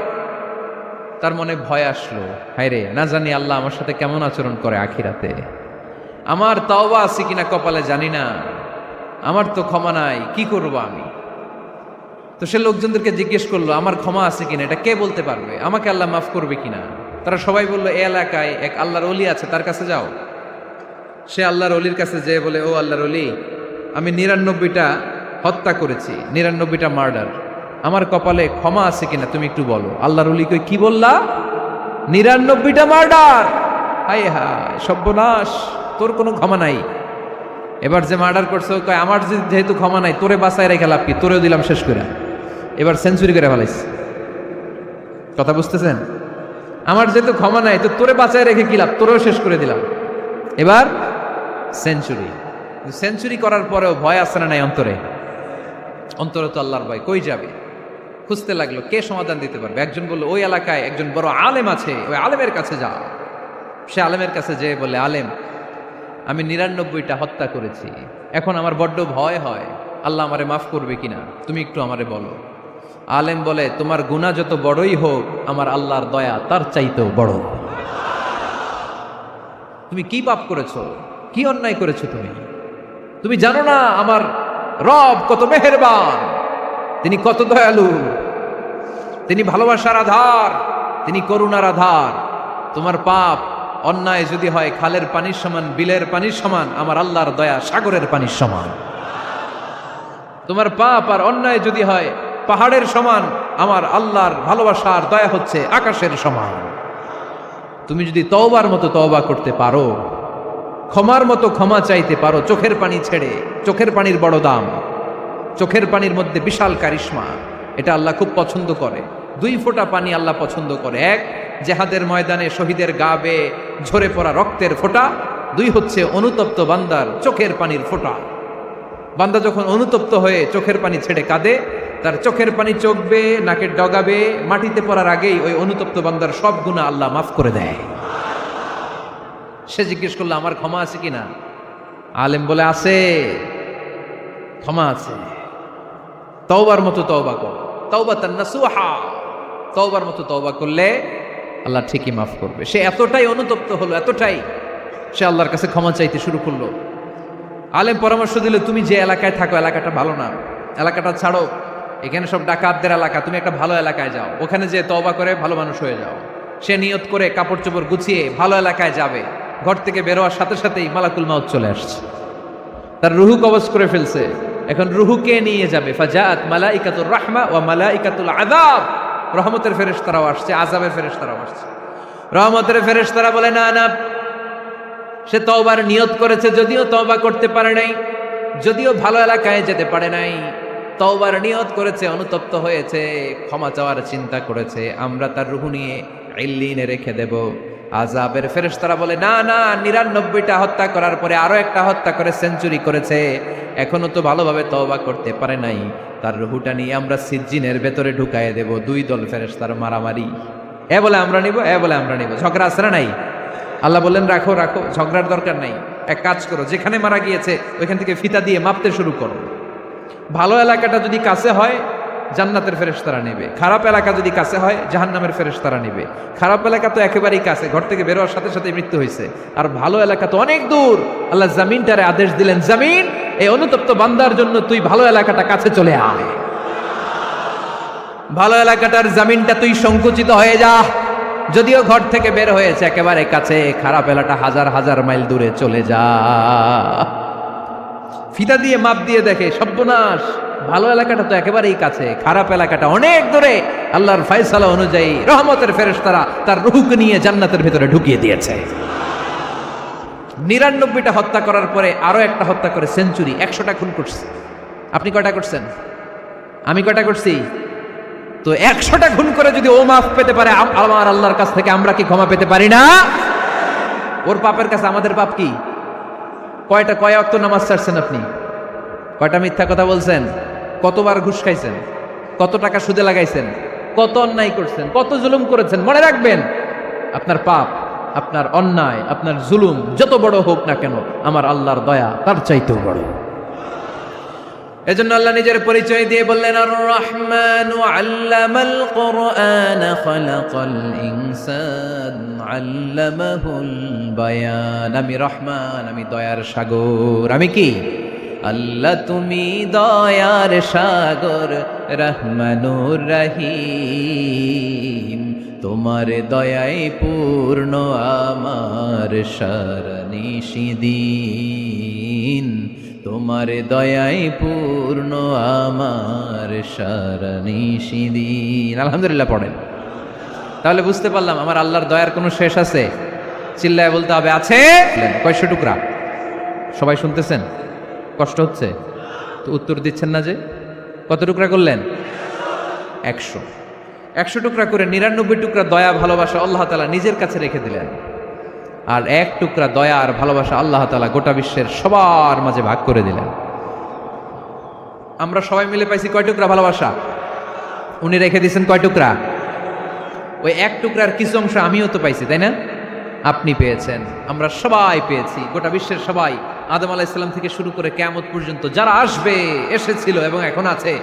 তার মনে ভয় আসলো, হায়রে না জানি আল্লাহ আমার সাথে কেমন আচরণ করে আখিরাতে, আমার তাওবা আছে কিনা কপালে জানি না, আমার তো ক্ষমা নাই, কি করব আমি? তো সে লোকজনদেরকে জিজ্ঞেস করলো আমার ক্ষমা আছে কিনা, এটা কে বলতে পারবে, আমাকে আল্লাহ মাফ করবে কিনা? তারা সবাই বললো এই এলাকায় এক আল্লাহর ওলি আছে, তার কাছে যাও। সে আল্লাহর অলির কাছে যেয়ে বলে, ও আল্লাহর অলি, আমি 99টা হত্যা করেছি, 99টা মার্ডার, আমার কপালে ক্ষমা আছে কিনা তুমি একটু বলো। আল্লাহর অলি কই, কি বললা? 99টা মার্ডার? হায় হায় সর্বনাশ, তোর কোনো ক্ষমা নাই। এবার যে মার্ডার করছে ও কয়, আমার যেহেতু ক্ষমা নাই, তোরে বাঁচায় রেখে লাভ কি, তোরেও দিলাম শেষ করে। এবার সেঞ্চুরি করে ফেলাইছে। কথা বুঝতেছেন? আমার যেহেতু ক্ষমা নাই, তো তোরে বাঁচায় রেখে কি লাভ, তোরেও শেষ করে দিলাম। এবার সেঞ্চুরি। সেঞ্চুরি করার পরেও ভয় আসে না নাই অন্তরে? অন্তরে তো আল্লাহর ভয়, কই যাবে? খুঁজতে লাগলো কে সমাধান দিতে পারবে। একজন বলল, ওই এলাকায় একজন বড় আলেম আছে, ওই আলেমের কাছে যাও। সে আলেমের কাছে যেয়ে বলে, আলেম, আমি 99টা হত্যা করেছি, এখন আমার বড্ড ভয় হয়, আল্লাহ আমারে মাফ করবে কিনা, তুমি একটু আমারে বলো। আলেম বলে, তোমার গুনাহ যত বড়ই হোক, আমার আল্লাহর দয়া তার চাইতেও বড়। তুমি কি পাপ করেছো, কি অন্যায় করেছো তুমি? তুমি জানো না আমার রব কত মেহেরবান, তিনি কত দয়ালু, তিনি ভালোবাসার আধার, তিনি করুণার আধার। তোমার পাপ অন্যায় যদি হয় খালের পানির সমান, বিলের পানির সমান, আমার আল্লাহর দয়া সাগরের পানির সমান। তোমার পাপ আর অন্যায় যদি হয় পাহাড়ের সমান, আমার আল্লাহর ভালোবাসার দয়া হচ্ছে আকাশের সমান। তুমি যদি তওবার মতো তওবা করতে পারো, ক্ষমার মতো ক্ষমা চাইতে পারো, চোখের পানি ছেড়ে, চোখের পানির বড় দাম, চোখের পানির মধ্যে বিশাল কারিশমা, এটা আল্লাহ খুব পছন্দ করে। 2 ফোঁটা পানি আল্লাহ পছন্দ করে। 1, জেহাদের ময়দানে শহীদের গা বেয়ে ঝরে পড়া রক্তের ফোঁটা। 2 হচ্ছে অনুতপ্ত বান্দার চোখের পানির ফোঁটা। বান্দা যখন অনুতপ্ত হয়ে চোখের পানি ছেড়ে কাঁদে, তার চোখের পানি চোখ বেয়ে নাকের ডগা বেয়ে মাটিতে পড়ার আগেই ওই অনুতপ্ত বান্দার সব গুনাহ আল্লাহ মাফ করে দেয়। সে জিজ্ঞেস করলো, আমার ক্ষমা আছে কিনা? আলেম বলে, আছে, ক্ষমা আছে। তওবার মতো তওবা কর, তাওবাতান নাসুহা, তওবার মতো তওবা করলে আল্লাহ ঠিকই মাফ করবে। সে এতটাই অনুতপ্ত হলো, এতটাই, সে আল্লাহর কাছে ক্ষমা চাইতে শুরু করলো। আলেম পরামর্শ দিল, তুমি যে এলাকায় থাকো এলাকাটা ভালো না, এলাকাটা ছাড়ো, এখানে সব ডাকাতদের এলাকা, তুমি একটা ভালো এলাকায় যাও, ওখানে যে তওবা করে ভালো মানুষ হয়ে যাও। সে নিয়ত করে কাপড় চোপড় গুছিয়ে ভালো এলাকায় যাবে। ঘর থেকে বেরোয়ার সাথে সাথেই মালাকুল মাউত চলে আসছে, তার রুহু কবজ করে ফেলছে। এখন রুহু কে নিয়ে যাবে? ফাজাআত মালাইকাতুর রাহমা ওয়া মালাইকাতুল আযাব, রহমতের ফেরেশতারাও আসছে, আযাবের ফেরেশতারাও আসছে। রহমতের ফেরেশতারা বলে, না না, সে তওবার নিয়ত করেছে, যদিও তওবা করতে পারে নাই, যদিও ভালো এলাকায় যেতে পারে নাই, তওবার নিয়ত করেছে, অনুতপ্ত হয়েছে, ক্ষমা চাওয়ার চিন্তা করেছে, আমরা তার রুহু নিয়ে ইল্লিনে রেখে দেব। আযাবের ফেরেশতারা বলে, না না, 99টা হত্যা করার পরে আরো একটা হত্যা করে সেঞ্চুরি করেছে, এখনো তো ভালোভাবে তওবা করতে পারে নাই, তার রুহুটা নিয়ে আমরা সিজ্জিনের ভেতরে ঢুকায়ে দেব। 2 দল ফেরেশতার মারামারি, এ বলে আমরা নিব, এ বলে আমরা নিব, ঝগড়া আছে না নাই? আল্লাহ বললেন, রাখো রাখো, ঝগড়ার দরকার নাই, এক কাজ করো, যেখানে মারা গিয়েছে ওইখান থেকে ফিতা দিয়ে মাপতে শুরু করো। ভালো এলাকাটা যদি কাছে হয় জান্নাতের ফেরেশতারা নেবে, খারাপ এলাকা যদি কাছে হয় জাহান্নামের ফেরেশতারা নেবে। খারাপ এলাকা তো একেবারেই কাছে, ঘর থেকে বেরোয়ার সাথে সাথে মৃত্যু হয়েছে, আর ভালো এলাকা তো অনেক দূর। আল্লাহ জামিনটারে আদেশ দিলেন, জামিন, এই অনুতপ্ত বান্দার জন্য তুই ভালো এলাকাটা কাছে চলে আয়, ভালো এলাকাটার জামিনটা তুই সংকুচিত হয়ে যা, যদিও ঘর থেকে বের হয়েছে একেবারে কাছে, খারাপ এলাকা হাজার হাজার মাইল দূরে চলে যা। ফিতা দিয়ে মাপ দিয়ে দেখে সর্বনাশ, ভালো এলাকাটা তো একেবারেই কাছে, খারাপ এলাকাটা অনেক দূরে। আল্লাহর ফয়সালা অনুযায়ী রহমতের ফেরেশতারা তার রূহকে নিয়ে জান্নাতের ভেতরে ঢুকিয়ে দিয়েছে। 99টা হত্যা করার পরে আরো একটা হত্যা করে সেঞ্চুরি, 100টা খুন করছে। আপনি কয়টা করছেন? আমি কয়টা করছি? তো 100টা খুন করে যদি ও মাফ পেতে পারে আমার আল্লাহর কাছ থেকে, আমরা কি ক্ষমা পেতে পারি না? ওর পাপের কাছে আমাদের পাপ কি? কয় ওয়াক্ত নামাজ ছাড়ছেন আপনি? কয়টা মিথ্যা কথা বলছেন? কতবার ঘুষ খাইছেন? কত টাকা সুদে লাগাইছেন? কত অন্যায় করছেন? কত জুলুম করেছেন? মনে রাখবেন, আপনার পাপ, আপনার অন্যায়, আপনার জুলুম যত বড় হোক না কেন, আমার আল্লাহর দয়া তার চাইতেও বড়। এজন্য আল্লাহ নিজের পরিচয় দিয়ে বললেন, আর রহমানু আল্লামাল কুরআন খালাকাল ইনসান আল্লামাহুল বায়ান। আমি রহমান, আমি দয়ার সাগর। আমি কি? আল্লাহ তুমি দয়ার সাগর, রহমানুর রহিম। তোমার দয়ায় পূর্ণ আমার সারানিশিদিন, তোমার দয়ায় পূর্ণ আমার সারানিশিদিন। আলহামদুলিল্লাহ পড়েন। তাহলে বুঝতে পারলাম আমার আল্লাহর দয়ার কোনো শেষ আছে? চিল্লায় বলতে হবে আছে। কয়শো টুকরা? সবাই শুনতেছেন? কষ্ট হচ্ছে তো উত্তর দিচ্ছেন না যে? কত টুকরা করলেন? 100 টুকরা করে 99 টুকরা দয়া ভালোবাসা আল্লাহ তাআলা নিজের কাছে রেখে দিলেন, আর 1 টুকরা দয়া আর ভালোবাসা আল্লাহ তাআলা গোটা বিশ্বের সবার মাঝে ভাগ করে দিলেন। আমরা সবাই মিলে পাইছি কয় টুকরা ভালোবাসা? উনি রেখে দিয়েছেন কয় টুকরা? ওই 1 টুকরার কিছু অংশ আমিও তো পাইছি, তাই না? আপনি পেয়েছেন, আমরা সবাই পেয়েছি, গোটা বিশ্বের সবাই, আদম আলাইহিস সালাম থেকে শুরু করে কিয়ামত পর্যন্ত যারা আসবে, এসেছিল এবং এখন আছে,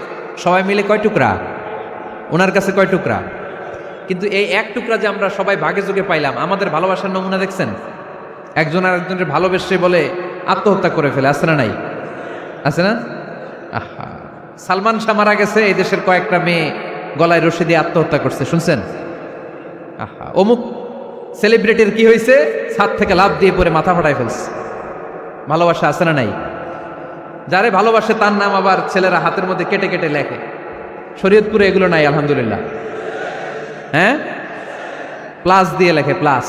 সবাই মিলে কয় টুকরা? ওনার কাছে কয় টুকরা? কিন্তু এই 1 টুকরা যে আমরা সবাই ভাগে যোগে পাইলাম, আমাদের ভালোবাসার নমুনা দেখছেন? একজন আর একজনের ভালোবেসে বলে আত্মহত্যা করে ফেলে, আছে না নাই? আছে না? আহা, সালমান শাহ মারা গেছে, এই দেশের কয়েকটা মেয়ে গলায় রশি দিয়ে আত্মহত্যা করছে, শুনছেন? আহা, অমুক সেলিব্রিটির কি হয়েছে, ছাদ থেকে লাফ দিয়ে পরে মাথা ফাটায় ফেলছে। ভালোবাসা আছে না নাই? যারে ভালোবাসে তার নাম আবার ছেলেরা হাতের মধ্যে কেটে কেটে লেখে। শরীয়তপুরে এগুলো নাই আলহামদুলিল্লাহ। হ্যাঁ, প্লাস দিয়ে লেখে, প্লাস।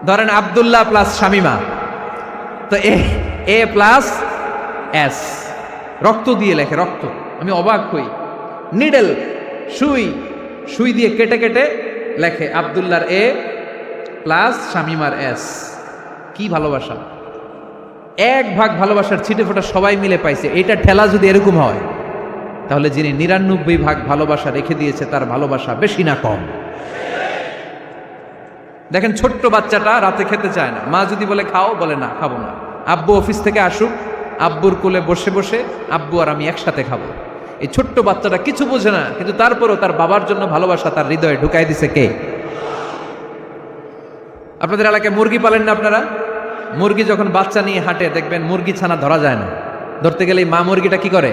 ধরেন আব্দুল্লাহ প্লাস শামিমা, তো এ প্লাস এস, রক্ত দিয়ে লেখে, রক্ত। আমি অবাক হই, নিডেল, সুই দিয়ে কেটে কেটে লেখে আব্দুল্লাহর এ প্লাস শামিমার এস। কি ভালোবাসা! 1 ভাগ ভালোবাসার ছিটে ফোটা সবাই মিলে পাইছে। এটা ঠেলা যদি এরকম হয়, তাহলে যিনি 99 ভাগ ভালোবাসা রেখে দিয়েছে তার ভালোবাসা বেশি না কম? দেখেন, ছোট্ট বাচ্চাটা রাতে খেতে চায় না, মা যদি বলে খাও, বলে না, খাবো না। আব্বু অফিস থেকে আসুক, আব্বুর কোলে বসে বসে আব্বু আর আমি একসাথে খাবো। এই ছোট্ট বাচ্চাটা কিছু বোঝে না, কিন্তু তারপরও তার বাবার জন্য ভালোবাসা তার হৃদয়ে ঢুকাই দিছে কে? আপনাদের এলাকায় মুরগি পালেন না আপনারা? মুরগি যখন বাচ্চা নিয়ে হাঁটে, দেখবেন মুরগি ছানা ধরা যায় না, ধরতে গেলে মা মুরগিটা কি করে?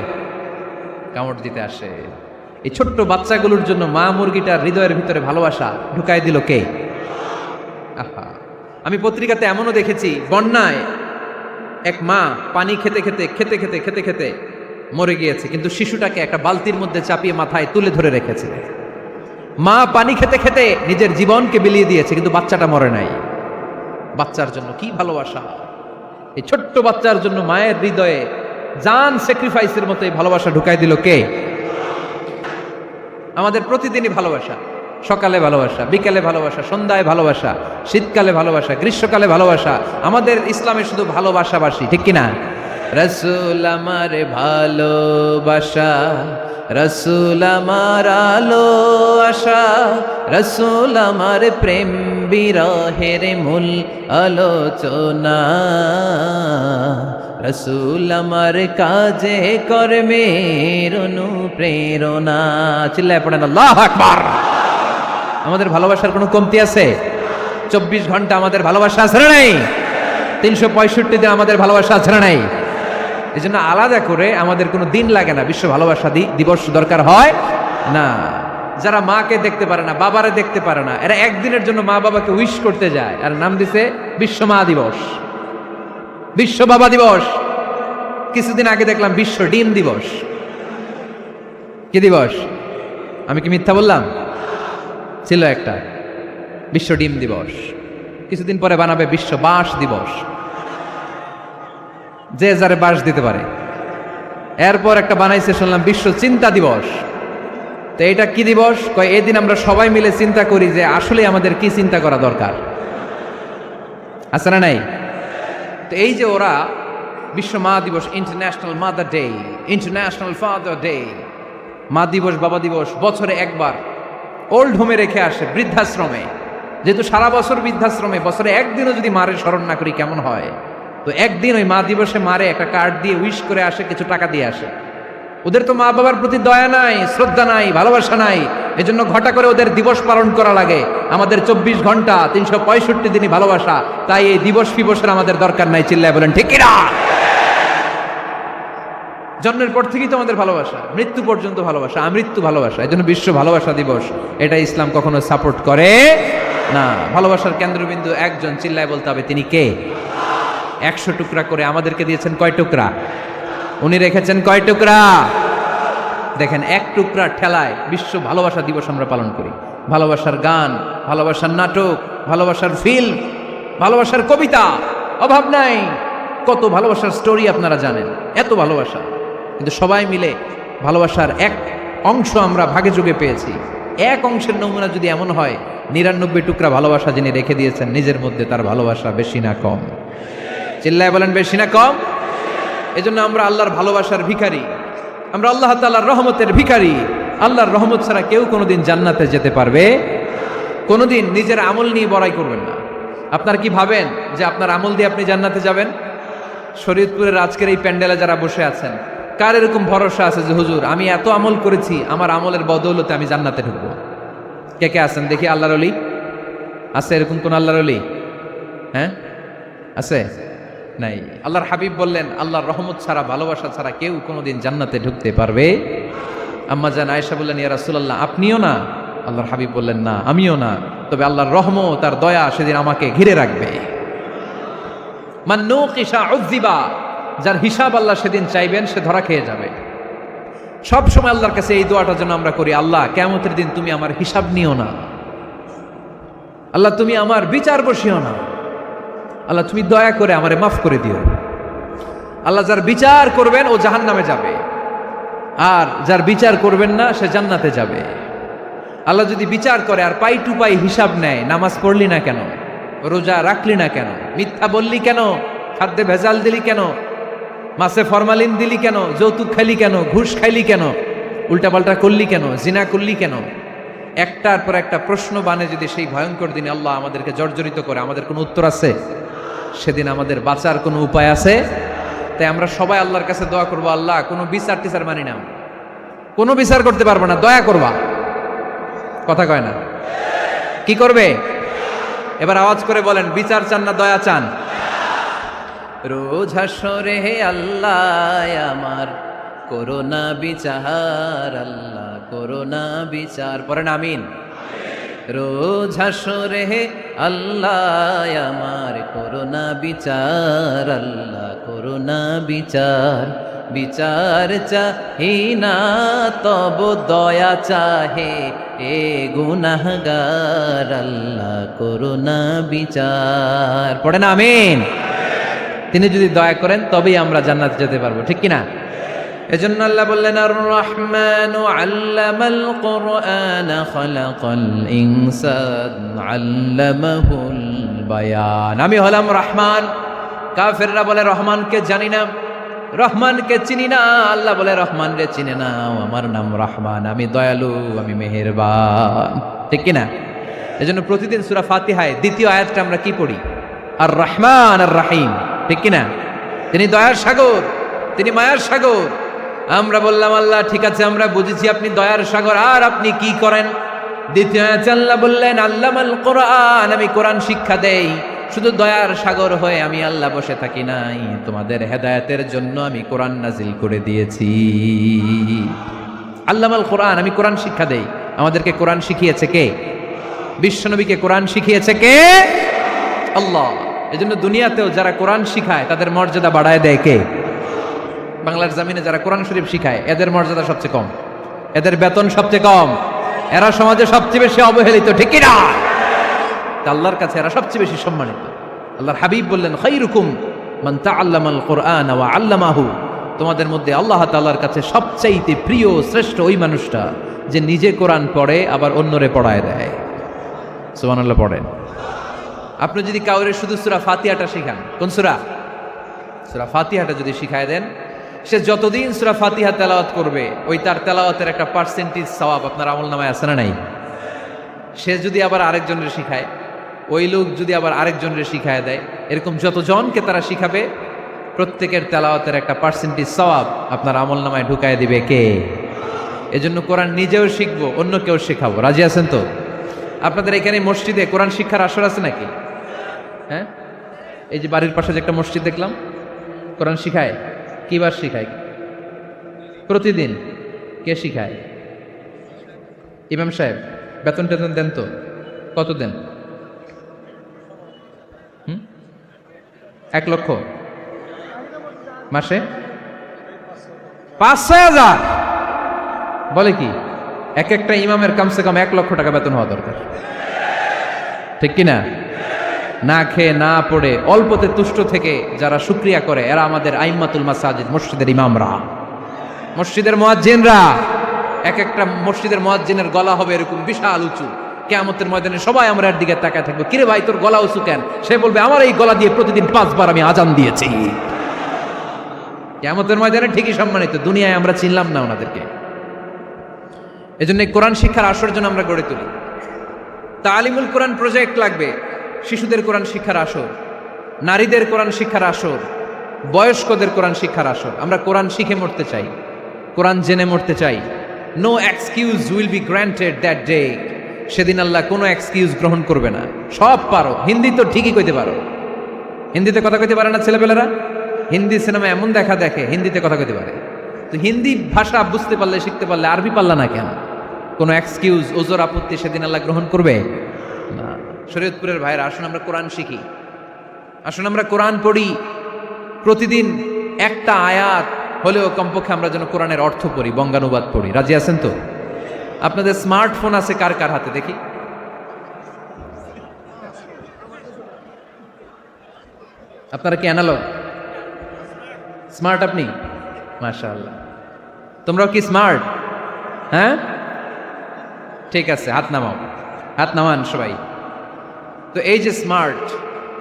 কামড় দিতে আসে। এই ছোট্ট বাচ্চাগুলোর জন্য মা মুরগিটার হৃদয়ের ভিতরে ভালোবাসা ঢুকাই দিল কে? আহা, আমি পত্রিকাতে এমনও দেখেছি, বন্যায় এক মা পানি খেতে খেতে মরে গিয়েছে, কিন্তু শিশুটাকে একটা বালতির মধ্যে চাপিয়ে মাথায় তুলে ধরে রেখেছে। মা পানি খেতে খেতে নিজের জীবনকে বিলিয়ে দিয়েছে, কিন্তু বাচ্চাটা মরে নাই। বাচ্চার জন্য কি ভালোবাসা! এই ছোট্ট বাচ্চার জন্য মায়ের হৃদয়ে জান স্যাক্রিফাইসের মতো এই ভালোবাসা ঢুকাই দিল কে? আমাদের প্রতিদিনই ভালোবাসা, সকালে ভালোবাসা, বিকেলে ভালোবাসা, সন্ধ্যায় ভালোবাসা, শীতকালে ভালোবাসা, গ্রীষ্মকালে ভালোবাসা। আমাদের ইসলামে শুধু ভালোবাসাবাসী, ঠিক কিনা? রসুল আমার ভালোবাসা, রসুল আমার আলো আশা, রসুল আমার প্রেম বিরহের মূল আলোচনা, রসুল আমার কাজে কর্মের অনুপ্রেরণা। চিল্লায় পড়েন আল্লাহু আকবার। আমাদের ভালোবাসার কোনো কমতি আছে? 24 ঘন্টা আমাদের ভালোবাসা আছে না নাই? 365 দিন আমাদের ভালোবাসা আছে না নাই? এই জন্য আলাদা করে আমাদের কোনো দিন লাগে না, বিশ্ব ভালোবাসা দিবস দরকার হয় না। যারা মাকে দেখতে পারে না, বাবারে দেখতে পারে না, এরা একদিনের জন্য মা বাবাকে উইশ করতে যায়, আর নাম দিছে বিশ্ব মা দিবস, বিশ্ব বাবা দিবস। কিছুদিন আগে দেখলাম বিশ্ব ডিম দিবস। কি দিবস? আমি কি মিথ্যা বললাম? ছিল একটা বিশ্ব ডিম দিবস। কিছুদিন পরে বানাবে বিশ্ব বাঁশ দিবস, যে যারে বাঁশ দিতে পারে। এরপর একটা বানাইছে শুনলাম বিশ্ব চিন্তা দিবস। তো এটা কি দিবস? কয় এই দিন আমরা সবাই মিলে চিন্তা করি যে আসলে আমাদের কি চিন্তা করা দরকার, আছে না নাই? তো এই যে ওরা বিশ্ব মা দিবস, international mother day, international father day, মা দিবস বাবা দিবস বছরে একবার ওল্ড হোমে রেখে আসে, বৃদ্ধাশ্রমে। যেহেতু সারা বছর বৃদ্ধাশ্রমে, বছরে একদিনও যদি মারের স্মরণ না করি কেমন হয়? তো একদিন ওই মা দিবসে মারে একটা কার্ড দিয়ে উইশ করে আসে, কিছু টাকা দিয়ে আসে। ওদের তো মা বাবার প্রতি দয়া নাই, শ্রদ্ধা নাই, ভালোবাসা নাই, এজন্য ঘটা করে ওদের দিবস পালন করা লাগে। আমাদের 24 ঘন্টা 365 দিনই ভালোবাসা, তাই এই দিবস ফিবসের আমাদের দরকার নাই। চিল্লায় বলেন ঠিক কিনা? জন্মের পর থেকেই তো আমাদের ভালোবাসা, মৃত্যু পর্যন্ত ভালোবাসা, আমৃত্যু ভালোবাসা। এই জন্য বিশ্ব ভালোবাসা দিবস, এটা ইসলাম কখনো সাপোর্ট করে না। ভালোবাসার কেন্দ্রবিন্দু একজন, চিল্লায় বলতে হবে তিনি কে? 100 টুকরা করে আমাদেরকে দিয়েছেন কয় টুকরা? উনি রেখেছেন কয় টুকরা? দেখেন, এক টুকরা ঠেলায় বিশ্ব ভালোবাসা দিবস আমরা পালন করি। ভালোবাসার গান, ভালোবাসার নাটক, ভালোবাসার ফিল্ম, ভালোবাসার কবিতা, অভাব নাই। কত ভালোবাসার স্টোরি আপনারা জানেন, এত ভালোবাসা। কিন্তু সবাই মিলে ভালোবাসার এক অংশ আমরা ভাগে যোগে পেয়েছি। এক অংশের নমুনা যদি এমন হয়, 99 টুকরা ভালোবাসা যিনি রেখে দিয়েছেন নিজের মধ্যে, তার ভালোবাসা বেশি না কম? চিল্লায় বলেন বেশি না কম? এজন্য আমরা আল্লাহর ভালোবাসার ভিখারি, আমরা আল্লাহ তাআলার রহমতের ভিখারি। আল্লাহর রহমত ছাড়া কেউ কোনোদিন জান্নাতে যেতে পারবে? কোনোদিন নিজের আমল নিয়ে বড়াই করবেন না। আপনার কি ভাবেন যে আপনার আমল দিয়ে আপনি জান্নাতে যাবেন? শরীয়তপুরের আজকের এই প্যান্ডেলে যারা বসে আছেন, কার এরকম ভরসা আছে যে হুজুর আমি এত আমল করেছি, আমার আমলের বদৌলতে আমি জান্নাতে ঢুকবো? কে কে আছেন দেখি? আল্লাহর ওলি আছে? এরকম কোন আল্লাহর ওলি? হ্যাঁ, আছে? নাই। আল্লাহর হাবিব বললেন, আল্লাহর রহমত ছাড়া, ভালোবাসা ছাড়া কেউ কোনোদিন জান্নাতে ঢুকতে পারবে? আম্মা জান আয়েশা বললেন, ইয়া রাসূলুল্লাহ আপনিও না? আল্লাহর হাবিব বললেন, না আমিও না, তবে আল্লাহর রহমত আর দয়া সেদিন আমাকে ঘিরে রাখবে। মান নুকিশা উযিবা, যার হিসাব আল্লাহ সেদিন চাইবেন সে ধরা খেয়ে যাবে। সব সময় আল্লাহর কাছে এই দোয়াটা যেন আমরা করি, আল্লাহ কিয়ামতের দিন তুমি আমার হিসাব নিও না, আল্লাহ তুমি আমার বিচার বসিও না, আল্লাহ তুমি দয়া করে আমারে মাফ করে দিও। আল্লাহ যার বিচার করবেন ও জাহান্নামে যাবে, আর যার বিচার করবেন না সে জান্নাতে যাবে। আল্লাহ যদি বিচার করে আর পাই টু পাই হিসাব নেয়, নামাজ পড়লি না কেন, রোজা রাখলি না কেন, মিথ্যা বললি কেন, খাদ্যে ভেজাল দিলি কেন, মাছে ফরমালিন দিলি কেন, যৌতুক খাইলি কেন, ঘুষ খাইলি কেন, উল্টাপাল্টা করলি কেন, জিনা করলি কেন, একটার পর একটা প্রশ্ন বানে যদি সেই ভয়ঙ্কর দিনে আল্লাহ আমাদেরকে জর্জরিত করে, আমাদের কোনো উত্তর আছে? সেদিন আমাদের বাঁচার কোনো উপায় আছে? তাই আমরা সবাই আল্লাহর কাছে দোয়া করবো, আল্লাহ কোনো বিচার টিচার মানি না, কোনো বিচার করতে পারবো না, দয়া করবা। কথা কয় না? কি করবে? এবার আওয়াজ করে বলেন, বিচার চান না দয়া চান? রোজ হাসরে হে আল্লাহ আমার করোনা বিচার, আল্লাহ করোনা বিচার, পড়েন আমিন। রোজ হাসরে হে আল্লাহ আমার করোনা বিচার, আল্লাহ করোনা বিচার। বিচার চাহি না তব দয়া চাহে এ গুনাহগার, আল্লাহ করোনা বিচার, পড়েন আমিন। তিনি যদি দয়া করেন তবেই আমরা জান্নাতে যেতে পারবো, ঠিক কিনা? এজন্য আল্লাহ বললেন, আর রহমানু আল্লামাল কুরআন খালাকাল ইনসান আল্লামাহুল বায়ান। আমি হলাম রহমান। কাফেররা বলে রহমানকে জানি না, রহমানকে চিনি না। আল্লাহ বলে রহমান রে চিনে না, আমার নাম রহমান, আমি দয়ালু, আমি মেহেরবান, ঠিক কিনা? এজন্য প্রতিদিন সূরা ফাতিহায় দ্বিতীয় আয়াতটা আমরা কি পড়ি? আর রহমান আর রাহিম, ঠিক কিনা? তিনি দয়ার সাগর, তিনি মায়ার সাগর। আমরা বললাম, আল্লাহ ঠিক আছে আমরা বুঝেছি আপনি দয়ার সাগর, আর আপনি কি করেন? দ্বিতীয় আয়াতে আল্লাহ বললেন, আল্লামাল কোরআন, আমি কোরআন শিক্ষা দেই। শুধু দয়ার সাগর হয়ে আমি আল্লাহ বসে থাকি নাই, তোমাদের হেদায়েতের জন্য আমি কোরআন নাজিল করে দিয়েছি। আল্লামাল কোরআন, আমি কোরআন শিক্ষা দেই। আমাদেরকে কোরআন শিখিয়েছে কে? বিশ্বনবীকে কোরআন শিখিয়েছে কে? আল্লাহ। এজন্য দুনিয়াতেও যারা কোরআন শিখায় তাদের মর্যাদা বাড়ায় দেয় কে? বাংলার জামিনে যারা কোরআন শরীফ শিখায় এদের মর্যাদা সবচেয়ে কম, এদের বেতন সবচেয়ে কম, এরা সমাজে সবচেয়ে বেশি অবহেলিত, ঠিক কি না? আল্লাহর কাছে এরা সবচেয়ে বেশি সম্মানিত। আল্লাহর হাবিব বললেন, খায়রুকুম মান তাআল্লামাল কুরআন ওয়া আল্লামাহু, তোমাদের মধ্যে আল্লাহ তাআলার কাছে সবচাইতে প্রিয় শ্রেষ্ঠ ওই মানুষটা যে নিজে কোরআন পড়ে আবার অন্যরে পড়ায় দেয়। সুবহানাল্লাহ পড়েন। আপনি যদি কাউরে শুধু সূরা ফাতিহাটা শিখান, কোন সূরা? সূরা ফাতিহাটা যদি শিখায় দেন, সে যতদিন সূরা ফাতিহা তেলাওয়াত করবে ওই তার তেলাওয়াতের একটা পার্সেন্টেজ সওয়াব আপনার আমলনামায় আছে না নাই? সে যদি আবার আরেকজনের শিখায়, ওই লোক যদি আবার আরেকজনের শিখায় দেয়, এরকম যতজনকে তারা শিখাবে প্রত্যেকের তেলাওয়াতের একটা পার্সেন্টেজ সওয়াব আপনার আমলনামায় ঢুকায় দিবে কে? এজন্য কোরআন নিজেও শিখবো, অন্যকেও শেখাবো। রাজি আছেন তো? আপনাদের এখানে মসজিদে কোরআন শিক্ষার আসর আছে নাকি? হ্যাঁ, এই যে বাড়ির পাশে যে একটা মসজিদ দেখলাম, কোরআন শিখায়। কিবার শিখায়? প্রতিদিন। কে শিখায়? ইমাম সাহেব। বেতন টেতন দেন তো? কত দেন? 1 লক্ষ মাসে? 5-6 হাজার? বলে কি? এক একটা ইমামের কমসে কম 1 লক্ষ টাকা বেতন হওয়া দরকার, ঠিক কিনা? না খেয়ে না পড়ে অল্পতে তুষ্ট থেকে যারা শুকরিয়া করে এরা আমাদের আইম্মাতুল মাসাজিদ, মসজিদের ইমামরা, মসজিদের মুয়াজ্জিনরা। এক একটা মসজিদের মুয়াজ্জিনের গলা হবে এরকম বিশাল উঁচু। কিয়ামতের ময়দানে সবাই আমরা এর দিকে তাকায় থাকবো, কিরে ভাই তোর গলা উঁচু কেন? সে বলবে, আমার এই গলা দিয়ে প্রতিদিন 5 বার আমি আজান দিয়েছি। কিয়ামতের ময়দানে ঠিকই সম্মানিত, দুনিয়ায় আমরা চিনলাম না ওনাদেরকে। এজন্য কোরআন শিক্ষার আসর জন্য আমরা গড়ে তুলি। তালিমুল কোরআন প্রজেক্ট লাগবে, শিশুদের কোরআন শিক্ষার আসর, নারীদের কোরআন শিক্ষার আসর, বয়স্কদের কোরআন শিক্ষার আসর। আমরা কোরআন শিখে মরতে চাই, কোরআন জেনে মরতে চাই। No excuse will be granted that day. সেদিন আল্লাহ কোনো এক্সকিউজ গ্রহণ করবে না। সব পারো, হিন্দি তো ঠিকই কইতে পারো। হিন্দিতে কথা কইতে পারে না ছেলেপেলেরা? হিন্দি সিনেমা এমন দেখা দেখে হিন্দিতে কথা কইতে পারে। তো হিন্দি ভাষা বুঝতে পারলে, শিখতে পারলে আরবি পারলা না কেন? কোনো এক্সকিউজ, ওজোর, আপত্তি সেদিন আল্লাহ গ্রহণ করবে না। শরীয়তপুরের ভাইরা, আসুন আমরা কোরআন শিখি, আসুন আমরা কোরআন পড়ি। প্রতিদিন একটা আয়াত হলেও কমপক্ষে আমরা যেন কোরআনের অর্থ পড়ি, বঙ্গানুবাদ পড়ি। রাজি আছেন তো? আপনাদের স্মার্টফোন আছে কার কার হাতে দেখি? আপনারা কি অ্যানালগ? স্মার্ট আপনি? মাশাআল্লাহ। তোমরাও কি স্মার্ট? হ্যাঁ, ঠিক আছে, হাত নামাও, হাত নামান সবাই। তো এই যে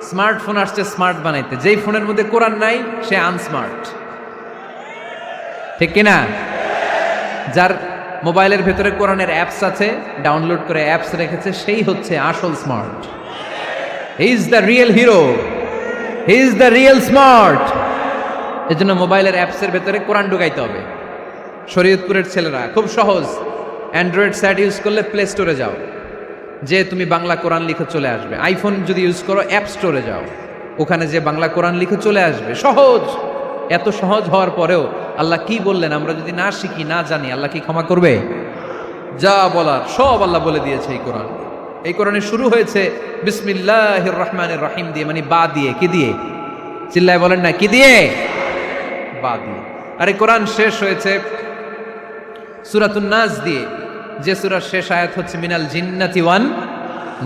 স্মার্টফোন আসছে স্মার্ট বানাইতে, যেই ফোনের মধ্যে কোরআন নাই সে আনস্মার্ট, ঠিক কিনা? যার মোবাইলের ভেতরে কোরআনের অ্যাপস আছে, ডাউনলোড করে অ্যাপস রেখেছে, সেই হচ্ছে আসল smart. He is the real hero, he is the real smart. এর জন্য মোবাইলের অ্যাপসের ভেতরে কোরআন ঢুকাইতে হবে। শরীয়তপুরের ছেলেরা খুব সহজ, অ্যান্ড্রয়েড সেট ইউজ করলে প্লে স্টোরে যাও, যে তুমি বাংলা কোরআন লিখে চলে আসবে। আইফোন যদি ইউজ করো অ্যাপ স্টোরে যাও, ওখানে যে বাংলা কোরআন লিখে চলে আসবে। সহজ। এত সহজ হওয়ার পরেও আল্লাহ কি বললেন আমরা যদি না শিখি, না জানি, আল্লাহ কি ক্ষমা করবে? যা বলার সব আল্লাহ বলে দিয়েছে এই কোরআন। এই কোরআনে শুরু হয়েছে বিসমিল্লাহির রহমানির রহিম দিয়ে, মানে বা দিয়ে। কি দিয়ে? চিল্লায় বলেন না, কি দিয়ে? বা দিয়ে। আর এই কোরআন শেষ হয়েছে সূরাতুন নাস দিয়ে, যে সূরার শেষ আয়াত হচ্ছে মিনাল জিন্নাতি ওয়ান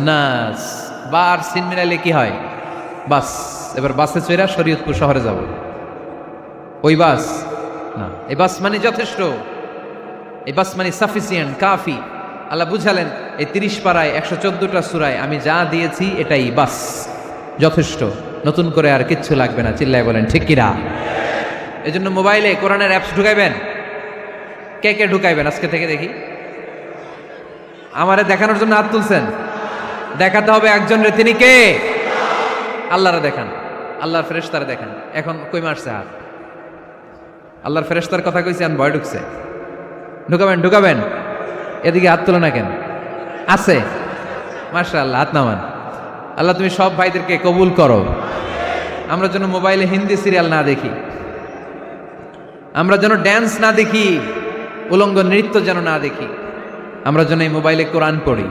নাস। বা আর সিন মিলাইলে কি হয়? বাস। এবার বাসে চড়া শরীয়তপুর শহরে যাব। ওই বাস না, এই বাস মানে যথেষ্ট, এই বাস মানে সাফিসিয়েন্ট, কাফি। আল্লাহ বুঝালেন এই 30 পারায় 114টা সূরায় আমি যা দিয়েছি এটাই বাস, যথেষ্ট, নতুন করে আর কিচ্ছু লাগবে না। চিল্লায় বলেন ঠিক কিনা? এই জন্য মোবাইলে কোরআনের অ্যাপস ঢুকাইবেন। কে কে ঢুকাইবেন আজকে থেকে দেখি? আমারে দেখানোর জন্য হাত তুলছেন? দেখাতে হবে একজন রে, তিনি কে? আল্লাহরে দেখান, আল্লাহর ফেরেশতারে দেখান। এখন কই মারছে হাত? আল্লাহর ফেরেশতার কথা কইছি, আর ভয় ঢুকছে। ঢুকাবেন ঢুকাবেন। এদিকে হাত তুলে না কেন? আছে? মাশাআল্লাহ, হাত নামান। আল্লাহ তুমি সব ভাইদেরকে কবুল করো। আমরা যেন মোবাইলে হিন্দি সিরিয়াল না দেখি, আমরা যেন ড্যান্স না দেখি, উলঙ্গ নৃত্য যেন না দেখি। আমরা যেন এই মোবাইলে কোরআন পড়ি।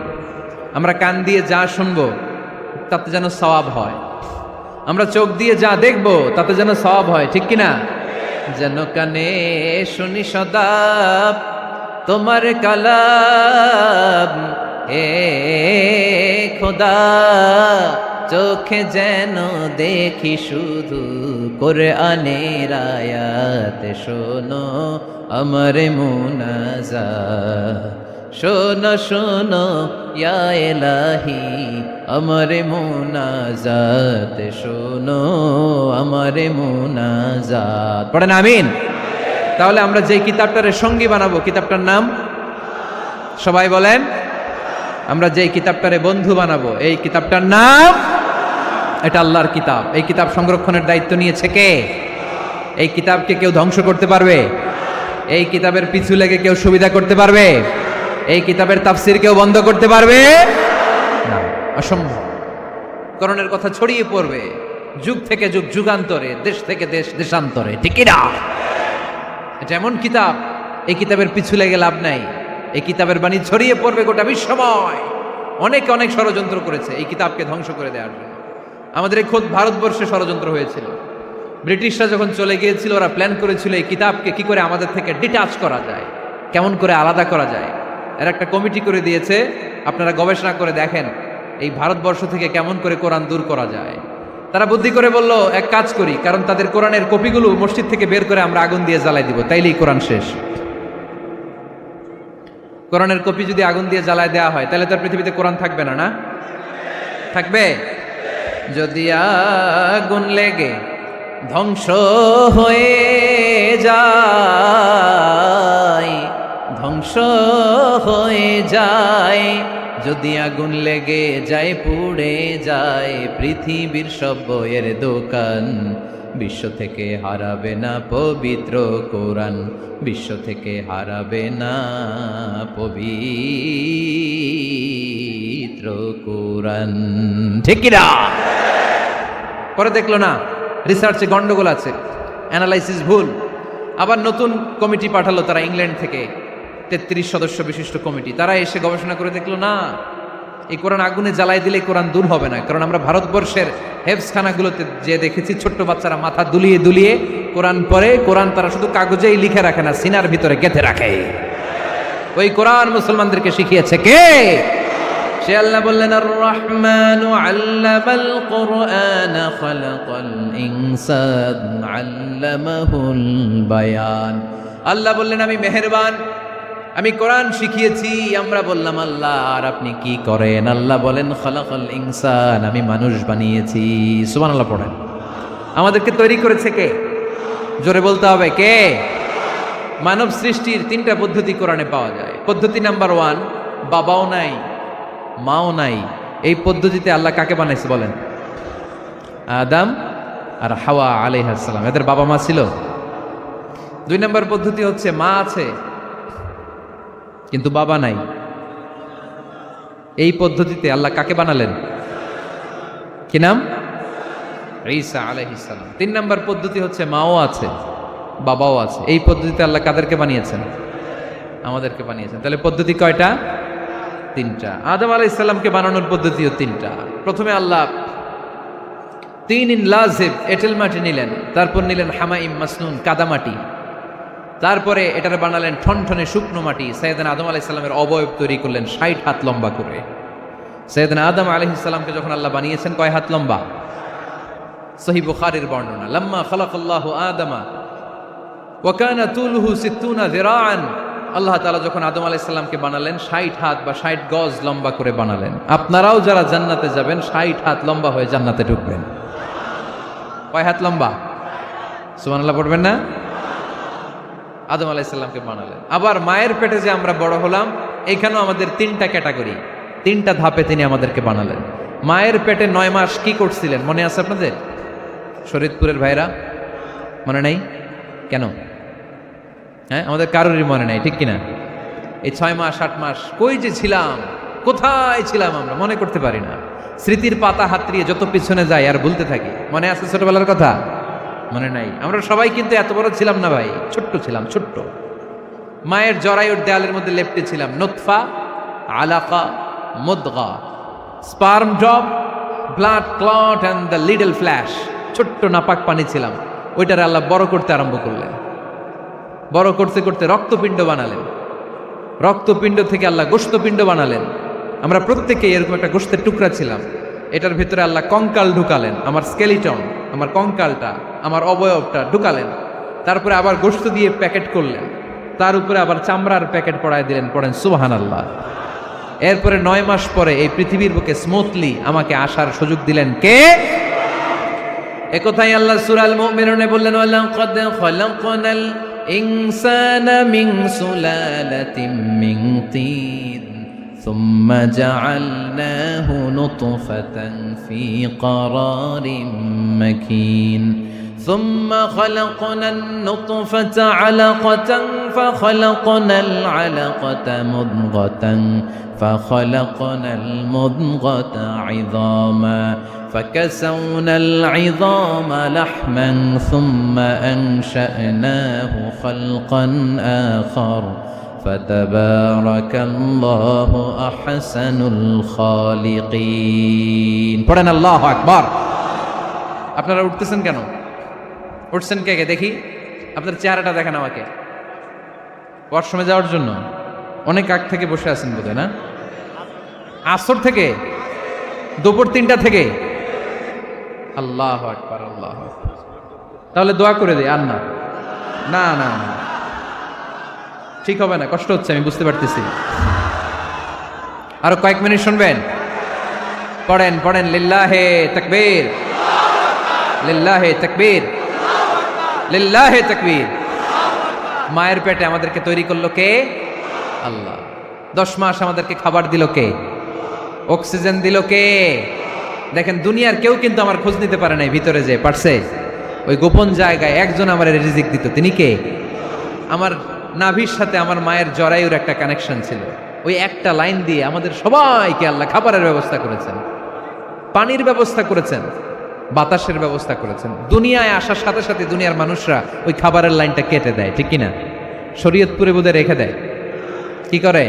আমরা কান দিয়ে যা শুনবো তাতে যেন সওয়াব হয়। আমরা চোখ দিয়ে যা দেখবো তাতে যেন সওয়াব হয়, ঠিক কিনা? যেন কানে শুনি সদা তোমার কালাম, হে খোদা চোখে যেন দেখি শুধু কোরআনের আয়াত, শোনো আমার মুনাজাত, শোনো শোনো ইয়া ইলাহি আমার মুনাজাত, শোনো আমার মুনাজাত। পড়েন আমিন। তাহলে আমরা যে কিতাবটারে সঙ্গী বানাবো, কিতাবটার নাম সবাই বলেন। আমরা যে কিতাবটারে বন্ধু বানাবো, এই কিতাবটার নাম, এটা আল্লাহর কিতাব। এই কিতাব সংরক্ষণের দায়িত্ব নিয়েছে কে? এই কিতাবকে কেউ ধ্বংস করতে পারবে? এই কিতাবের পিছু লেগে কেউ সুবিধা করতে পারবে? এই কিতাবের তাফসির কেউ বন্ধ করতে পারবে না, অসম্ভব। কোরআনের কথা ছড়িয়ে পড়বে যুগ থেকে যুগ, যুগান্তরে, দেশ থেকে দেশ, দেশান্তরে, ঠিক না? এটা এমন কিতাব, এই কিতাবের পিছু লেগে লাভ নাই। এই কিতাবের বাণী ছড়িয়ে পড়বে গোটা বিশ্বময়। অনেকে অনেক ষড়যন্ত্র করেছে এই কিতাবকে ধ্বংস করে দেওয়ার জন্য। আমাদের এই খোদ ভারতবর্ষে ষড়যন্ত্র হয়েছিল। ব্রিটিশরা যখন চলে গিয়েছিল, ওরা প্ল্যান করেছিল এই কিতাবকে কি করে আমাদের থেকে ডিটাচ করা যায়, কেমন করে আলাদা করা যায়। এর একটা কমিটি করে দিয়েছে, আপনারা গবেষণা করে দেখেন এই ভারতবর্ষ থেকে কেমন করে কোরআন দূর করা যায়। তারা বুদ্ধি করে বলল, এক কাজ করি, কারণ তাদের কোরআনের কপিগুলো মসজিদ থেকে বের করে আমরা আগুন দিয়ে জ্বালাই দিব, তাইলেই কোরআন শেষ। কোরআনের কপি যদি আগুন দিয়ে জ্বালায় দেওয়া হয়, তাহলে তার পৃথিবীতে কোরআন থাকবে না? না থাকবে? যদি আগুন লেগে ধ্বংস হয়ে যায়, ধ্বংস হয়ে যায়, যদি আগুন লেগে যায়, পুড়ে যায় পৃথিবীর সব বইয়ের দোকান, বিশ্ব থেকে হারাবে না পবিত্র কোরআন, বিশ্ব থেকে হারাবে না পবিত্র কোরআন, ঠিক কি না? পরে দেখলো না রিসার্চে গন্ডগোল আছে, অ্যানালাইসিস ভুল। আবার নতুন কমিটি পাঠালো তারা ইংল্যান্ড থেকে, 33 সদস্য বিশিষ্ট কমিটি। তারা এসে গবেষণা করে দেখলো না, এই কোরআন আগুনে জ্বালাই দিলে কোরআন দূর হবে না। কারণ আমরা ভারতবর্ষের হেফজখানাগুলোতে যে দেখেছি, ছোট্ট বাচ্চারা মাথা দুলিয়ে দুলিয়ে কোরআন পড়ে। কোরআন তারা শুধু কাগজেই লিখে রাখে না, সিনার ভিতরে গেঁথে রাখে। ওই কোরআন মুসলমানদেরকে শিখিয়েছে কে? সে আল্লাহ বললেন, আর রহমানু আল্লামাল কোরআন খালাকাল ইনসান আল্লামাহুল বায়ান। আল্লাহ বললেন, আমি মেহেরবান, আমি কোরআন শিখিয়েছি। আমরা বললাম, আল্লাহ আর আপনি কি করেন? আল্লাহ বলেন, খালাকাল ইনসান, আমি মানুষ বানিয়েছি। সুবহানাল্লাহ পড়েন। আমাদেরকে তৈরি করেছে কে? জোরে বলতে হবে কে? মানব সৃষ্টির 3টা পদ্ধতি কোরআনে পাওয়া যায়। পদ্ধতি নাম্বার 1, বাবাও নাই মাও নাই। এই পদ্ধতিতে আল্লাহ কাকে বানাইছে বলেন? আদম আর হাওয়া আলাইহিস সালাম, এদের বাবা মা ছিল। 2 নম্বর পদ্ধতি হচ্ছে মা আছে কিন্তু বাবা নাই। এই পদ্ধতিতে আল্লাহ কাকে বানালেন? কি নাম? ঈসা আলাইহিস সালাম। 3 নম্বর পদ্ধতি হচ্ছে মাও আছে বাবাও আছে। এই পদ্ধতিতে আল্লাহ কাদেরকে বানিয়েছেন? আমাদেরকে বানিয়েছেন। তাহলে পদ্ধতি কয়টা? 3টা। আদম আলাইহিস সালামকে বানানোর পদ্ধতিও 3টা। প্রথমে আল্লাহ 3 লাজিব এঁটেল মাটি নিলেন, তারপর নিলেন হামাইম মাসনুন কাদামাটি, তারপরে এটার বানালেন ঠনঠনে শুকনো মাটি। সাইয়েদনা আদম আলাইহিস সালামের অবয়ব তৈরি করলেন 60 হাত লম্বা করে। সাইয়েদনা আদম আলাইহিস সালামকে যখন আল্লাহ বানিয়েছেন, কয় হাত লম্বা? সহিহ বুখারীর বর্ণনা, লাম্মা খালাকাল্লাহু আদামা ওয়া কানা তুলুহু 60 যিরাআন। আল্লাহ তাআলা যখন আদম আলাইহিস সালামকে বানালেন, 60 হাত বা 60 গজ লম্বা করে বানালেন। আপনারাও যারা জান্নাতে যাবেন, 60 হাত লম্বা হয়ে জান্নাতে ঢুকবেন। কয় হাত লম্বা? সুবহানাল্লাহ পড়বেন না? আদম আলাইহিস সালামকে বানালেন। আবার মায়ের পেটে যে আমরা বড় হলাম, এখানেও আমাদের 3টা ক্যাটাগরি, 3টা ধাপে তিনি আমাদেরকে বানালেন। মায়ের পেটে 9 মাস কি করছিলেন মনে আছে আপনাদের? শরীয়তপুরের ভাইরা মনে নাই কেন? হ্যাঁ, আমাদের কারোরই মনে নাই, ঠিক কিনা? এই 6 মাস 8 মাস কই যে ছিলাম, কোথায় ছিলাম আমরা মনে করতে পারি না। স্মৃতির পাতা হাতড়িয়ে যত পিছনে যাই আর ভুলতে থাকি। মনে আছে ছোটবেলার কথা? মনে নাই। আমরা সবাই কিন্তু এত বড় ছিলাম না ভাই, ছোট্ট ছিলাম, ছোট্ট। মায়ের জরায়ুর দেয়ালের মধ্যে লেপ্টে ছিলাম। নুতফা, আলাকা, মুদগা, sperm drop, blood clot and the little flesh. ছোট্ট নাপাক পানি ছিলাম। ওইটারে আল্লাহ বড় করতে আরম্ভ করলেন। বড় করতে করতে রক্তপিণ্ড বানালেন, রক্তপিণ্ড থেকে আল্লাহ গোশতপিণ্ড বানালেন। আমরা প্রত্যেকেই এরকম একটা গোশতের টুকরা ছিলাম। এটার ভিতরে আল্লাহ কঙ্কাল ঢুকালেন, আমার স্কেলিটন, আমার কঙ্কালটা, আমার অবয়বটা ঢুকালেন। তারপরে আবার গোশত দিয়ে প্যাকেট করলেন, তার উপরে আবার চামড়ার প্যাকেট পড়ায় দিলেন। পড়েন সুবহানাল্লাহ। এরপরে 9 মাস পরে এই পৃথিবীর বুকে স্মুথলি আমাকে আসার সুযোগ দিলেন কে? একথাই আল্লাহ সূরা আল মুমিনুনে বললেন, ওয়ালাকাদ খালাকনাল ইনসানা মিন সুলালাতিন মিন তিন সুম্মা জাআলনাহু নুতফাতান ফি ক্বারারিন মাকিন ثم خلقنا النطفة علقة فخلقنا العلقة مضغة فخلقنا المضغة عظاما فكسونا العظام لحما ثم أنشأناه خلقا آخر فتبارك الله أحسن الخالقين. পড়েন আল্লাহু আকবার। আপনারা উঠতেছেন কেন? উঠছেন কে কে দেখি? আপনার চেহারাটা দেখেন আমাকে। ওয়াশরুমে যাওয়ার জন্য অনেক আগ থেকে বসে আছেন বোধহয়, না? আসর থেকে, দুপুর 3টা থেকে। আল্লাহু আকবার, আল্লাহু আকবার। তাহলে দোয়া করে দেই। আর না না না না, ঠিক হবে না, কষ্ট হচ্ছে, আমি বুঝতে পারতেছি। আরো কয়েক মিনিট শুনবেন? পড়েন পড়েন, লিল্লাহে তাকবীর, লিল্লাহে তাকবীর, লিল্লাহে তাকবীর। মায়ের পেটে আমাদেরকে তৈরি করলো কে? আল্লাহ। 10 মাস আমাদেরকে খাবার দিল কে? অক্সিজেন দিল কে? দেখেন, দুনিয়ার কেউ কিন্তু আমার খোঁজ নিতে পারে নাই ভিতরে, যে পারছে ওই গোপন জায়গায় একজন আমার রিজিক দিত। তিনি কে? আমার নাভির সাথে আমার মায়ের জরায়ুর একটা কানেকশন ছিল। ওই একটা লাইন দিয়ে আমাদের সবাইকে আল্লাহ খাবারের ব্যবস্থা করেছেন, পানির ব্যবস্থা করেছেন, বাতাসের ব্যবস্থা করেছেন। দুনিয়ায় আসার সাথে সাথে দুনিয়ার মানুষরা ওই খাবারের লাইনটা কেটে দেয়, ঠিক কিনা? শরীয়তপুরে বোধহয় রেখে দেয়। কি করে?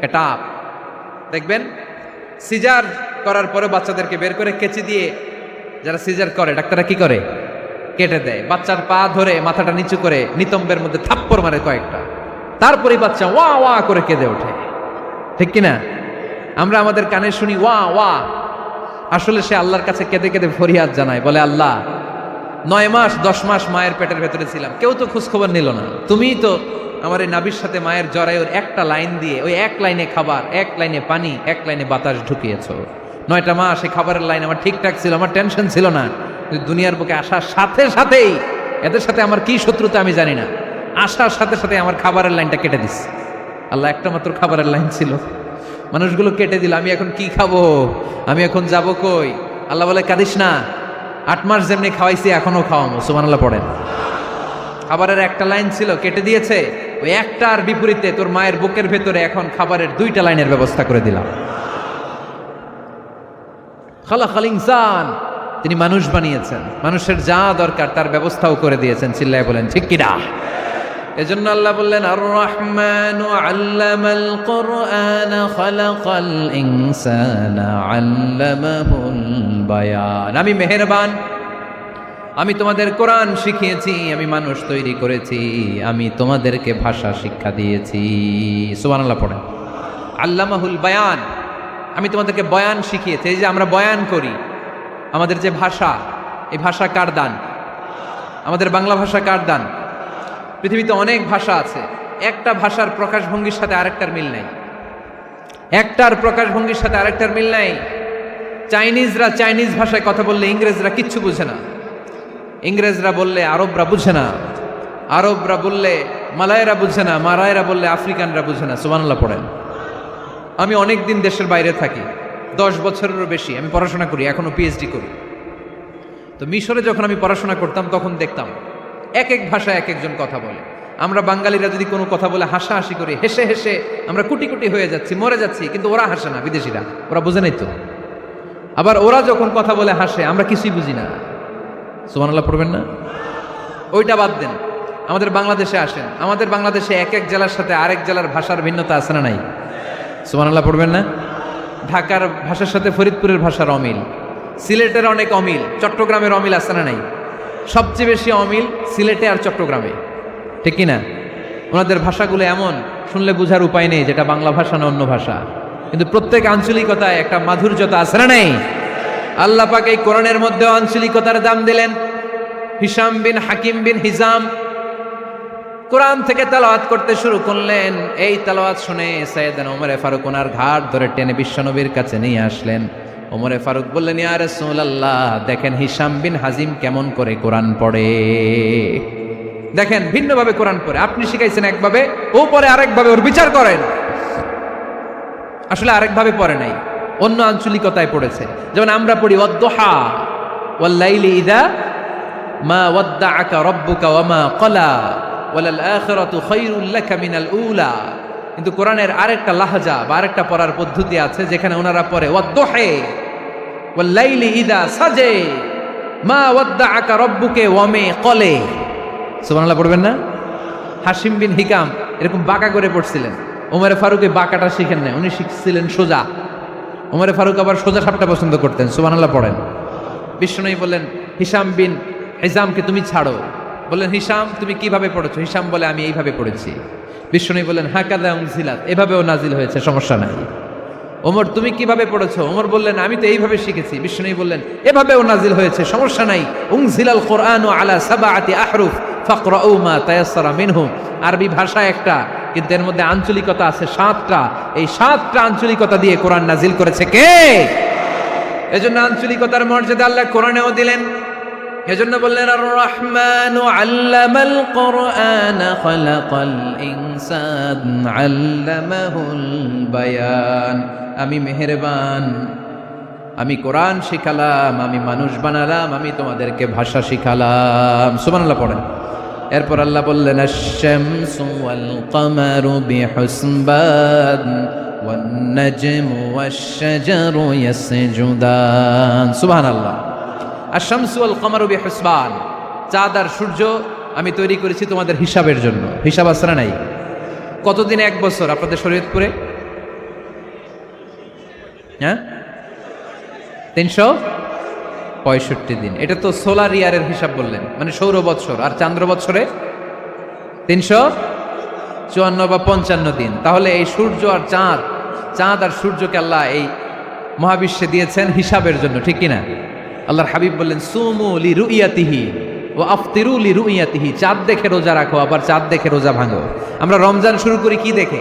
এটা দেখবেন, সিজার করার পরে বাচ্চাদেরকে বের করে কেচি দিয়ে, যারা সিজার করে ডাক্তাররা কি করে? কেটে দেয়। বাচ্চার পা ধরে মাথাটা নিচু করে নিতম্বের মধ্যে থাপ্পড় মারে কয়েকটা, তারপরে বাচ্চা ওয়া ওয়া করে কেঁদে ওঠে, ঠিক কিনা? আমরা আমাদের কানে শুনি ওয়া ওয়া, আসলে সে আল্লাহর কাছে কেঁদে কেঁদে ফরিয়াদ জানায়, বলে আল্লাহ 9 মাস 10 মাস মায়ের পেটের ভেতরে ছিলাম, কেউ তো খোঁজ খবর নিল না, তুমিই তো আমার এই নাভির সাথে মায়ের জরায়ুর একটা লাইন দিয়ে, ওই এক লাইনে খাবার, এক লাইনে পানি, এক লাইনে বাতাস ঢুকিয়েছো। 9টা মাস এই খাবারের লাইন আমার ঠিকঠাক ছিল, আমার টেনশন ছিল না। দুনিয়ার বুকে আসার সাথে সাথেই, এদের সাথে আমার কি শত্রুতা আমি জানি না, আসার সাথে সাথে আমার খাবারের লাইনটা কেটে দিস। আল্লাহ একটা মাত্র খাবারের লাইন ছিল, মানুষগুলো কেটে দিল। আমি এখন কি খাবো? আমি এখন যাব কই? আল্লাহ বলে কাঁদিস না, 8 মাস যেমনি খাওয়াইছি এখনো খাওয়াবো। সুবহানাল্লাহ পড়েন। খাবারের একটা লাইন ছিল, কেটে দিয়েছে। ওই একটার বিপরীতে তোর মায়ের বুকের ভেতরে এখন খাবারের 2টা লাইনের ব্যবস্থা করে দিলাম। খালাকাল ইনসান, তিনি মানুষ বানিয়েছেন, মানুষের যা দরকার তার ব্যবস্থাও করে দিয়েছেন। চিল্লায় বলেন ঠিক কিনা? এজন্য আল্লাহ বললেন, আর রহমানু আল্লামাল কুরআন খালাকাল ইনসানা আল্লামাহুল বায়ান। আমি মেহেরবান, আমি তোমাদের কোরআন শিখিয়েছি, আমি মানুষ তৈরি করেছি, আমি তোমাদেরকে ভাষা শিক্ষা দিয়েছি। সুবহানাল্লাহ পড়েন। আল্লামাহুল বায়ান, আমি তোমাদেরকে বয়ান শিখিয়েছি। এই যে আমরা বয়ান করি, আমাদের যে ভাষা, এই ভাষা কার দান? আমাদের বাংলা ভাষা কার দান? পৃথিবীতে অনেক ভাষা আছে, একটা ভাষার প্রকাশভঙ্গির সাথে আরেকটার মিল নাই, একটার প্রকাশভঙ্গির সাথে আরেকটার মিল নাই। চাইনিজরা চাইনিজ ভাষায় কথা বললে ইংরেজরা কিচ্ছু বুঝে না, ইংরেজরা বললে আরবরা বুঝে না, আরবরা বললে মালায়রা বুঝে না, মারায়রা বললে আফ্রিকানরা বুঝে না। সুবহানাল্লাহ পড়েন। আমি অনেক দিন দেশের বাইরে থাকি, 10 বছরেরও বেশি আমি পড়াশোনা করি, এখনো পিএইচডি করি। তো মিশরে যখন আমি পড়াশোনা করতাম তখন দেখতাম এক এক ভাষায় এক একজন কথা বলে। আমরা বাঙালিরা যদি কোনো কথা বলে হাসাহাসি করি, হেসে হেসে আমরা কুটি কুটি হয়ে যাচ্ছি, মরে যাচ্ছি, কিন্তু ওরা হাসে না, বিদেশিরা, ওরা বুঝে নাই তো। আবার ওরা যখন কথা বলে হাসে, আমরা কিছুই বুঝি না। সুবহানাল্লাহ পড়বেন না? ওইটা বাদ দেন, আমাদের বাংলাদেশে আসেন, আমাদের বাংলাদেশে এক এক জেলার সাথে আরেক জেলার ভাষার ভিন্নতা আছে না নাই? সুবহানাল্লাহ পড়বেন না? ঢাকার ভাষার সাথে ফরিদপুরের ভাষার অমিল, সিলেটের অনেক অমিল, চট্টগ্রামের অমিল আছে না নাই? সবচেয়ে বেশি অমিল সিলেটে আর চট্টগ্রামে, ঠিক ঠিক কিনা? ওনাদের ভাষাগুলো এমন, শুনলে বোঝার উপায় নেই যেটা বাংলা ভাষা না অন্য ভাষা, কিন্তু প্রত্যেক আঞ্চলিকতায় একটা মাধুর্যতা আছে না নেই? আল্লাহ পাক এই কোরআনের মধ্যে আঞ্চলিকতার দাম দিলেন। হিশাম বিন হাকিম বিন হিজাম কোরআন থেকে তেলাওয়াত করতে শুরু করলেন। এই তেলাওয়াত শুনে সাইয়েদনা ওমরে ফারুক ওনার ঘাট ধরে টেনে বিশ্বনবীর কাছে নিয়ে আসলেন। ওমরে ফারুক বললেন, ইয়া রাসূলুল্লাহ, দেখেন হিশাম বিন হাজিম কেমন করে কোরআন পড়ে, দেখেন ভিন্নভাবে কোরআন পড়ে। আপনি শিখাইছেন একভাবে, ও পরে আরেকভাবে, ওর বিচার করেন। আসলে আরেকভাবে পড়ে নাই, অন্য আঞ্চলিকতায় পড়েছে। যেমন আমরা পড়ি ওয়াদ-দুহা ওয়াল লাইলি ইযা মা ওয়াদ্দাআকা রাব্বুকা ওয়া মা ক্বালা ওয়ালাল আখিরাতু খায়রুল লাকা মিনাল উলা। কিন্তু কোরআনের আরেকটা লাহজা বা আরেকটা পড়ার পদ্ধতি আছে যেখানে ওনারা পড়ে ওয়াদ-দুহা ওয়াল লাইলি ইযা সাজা মা ওয়াদ্দাআকা রাব্বুকা ওয়া মা ক্বালা। সুবহানাল্লাহ পড়বেন না? হাশিম বিন হিকাম এরকম বাঁকা করে পড়ছিলেন। ওমরে ফারুক এই বাঁকাটা শিখেন না, উনি শিখছিলেন সোজা। ওমরে ফারুক আবার সোজা সাপটা পছন্দ করতেন। সুবহানাল্লাহ পড়েন। বিষ্ণুনবী বললেন, হিশাম বিন হিজামকে তুমি ছাড়ো। বললেন, হিশাম তুমি কিভাবে পড়েছো? হিশাম বলে, আমি এইভাবে পড়েছি। বিষ্ণুনবী বললেন, হাকাযা উনজিলাত, এভাবেও নাজিল হয়েছে, সমস্যা নাই। ওমর তুমি কিভাবে পড়েছো? ওমর বললেন, আমি তো এইভাবে শিখেছি। বিষ্ণুনবী বললেন, এভাবেও নাজিল হয়েছে, সমস্যা নাই। উনজিলাল কুরআনু আলা সাবআতি আহরুফ ফাকরাউ মা তায়াসসারা মিনহু। আরবি ভাষা একটা, কিন্তু এর মধ্যে আঞ্চলিকতা আছে 7টা। এই 7টা আঞ্চলিকতা দিয়ে কোরআন নাজিল করেছে কে? এজন্য আঞ্চলিকতার মর্যাদা আল্লাহ কোরআনেও দিলেন। এজন্য বললেন, আর রহমানু আল্লামাল কোরআন খালাকাল ইনসান আল্লামাহুল বায়ান। আমি মেহেরবান, আমি কোরআন শিখালাম, আমি মানুষ বানালাম, আমি তোমাদেরকে ভাষা শিখালাম। সুবহানাল্লাহ পড়েন। এরপর আল্লাহ বললেন, আশ-শামসু ওয়াল কামারু বিহুসবান ওয়ান নাজমু ওয়াশ-শাজারু ইয়াসজুদান। সুবহানাল্লাহ। আশ-শামসু ওয়াল কামারু বিহুসবান, চাঁদ আর সূর্য আমি তৈরি করেছি তোমাদের হিসাবের জন্য। হিসাব আছে না নাই? কতদিন এক বছর আপনাদের শরীয়তপুরে? হ্যাঁ, 365 দিন। এটা তো সোলার ইয়ারের হিসাব বললেন, মানে সৌর বৎসর। আর চান্দ্র বৎসরে 354 বা 55 দিন। তাহলে এই সূর্য আর চাঁদ, চাঁদ আর সূর্যকে আল্লাহ এই মহাবিশ্বে দিয়েছেন হিসাবের জন্য, ঠিক কিনা? আল্লাহর হাবিব বললেন, সুমু লিরুইয়াতিহি ওয়া আফতিরু লিরুইয়াতিহি। চাঁদ দেখে রোজা রাখো, আবার চাঁদ দেখে রোজা ভাঙো। আমরা রমজান শুরু করি কি দেখে?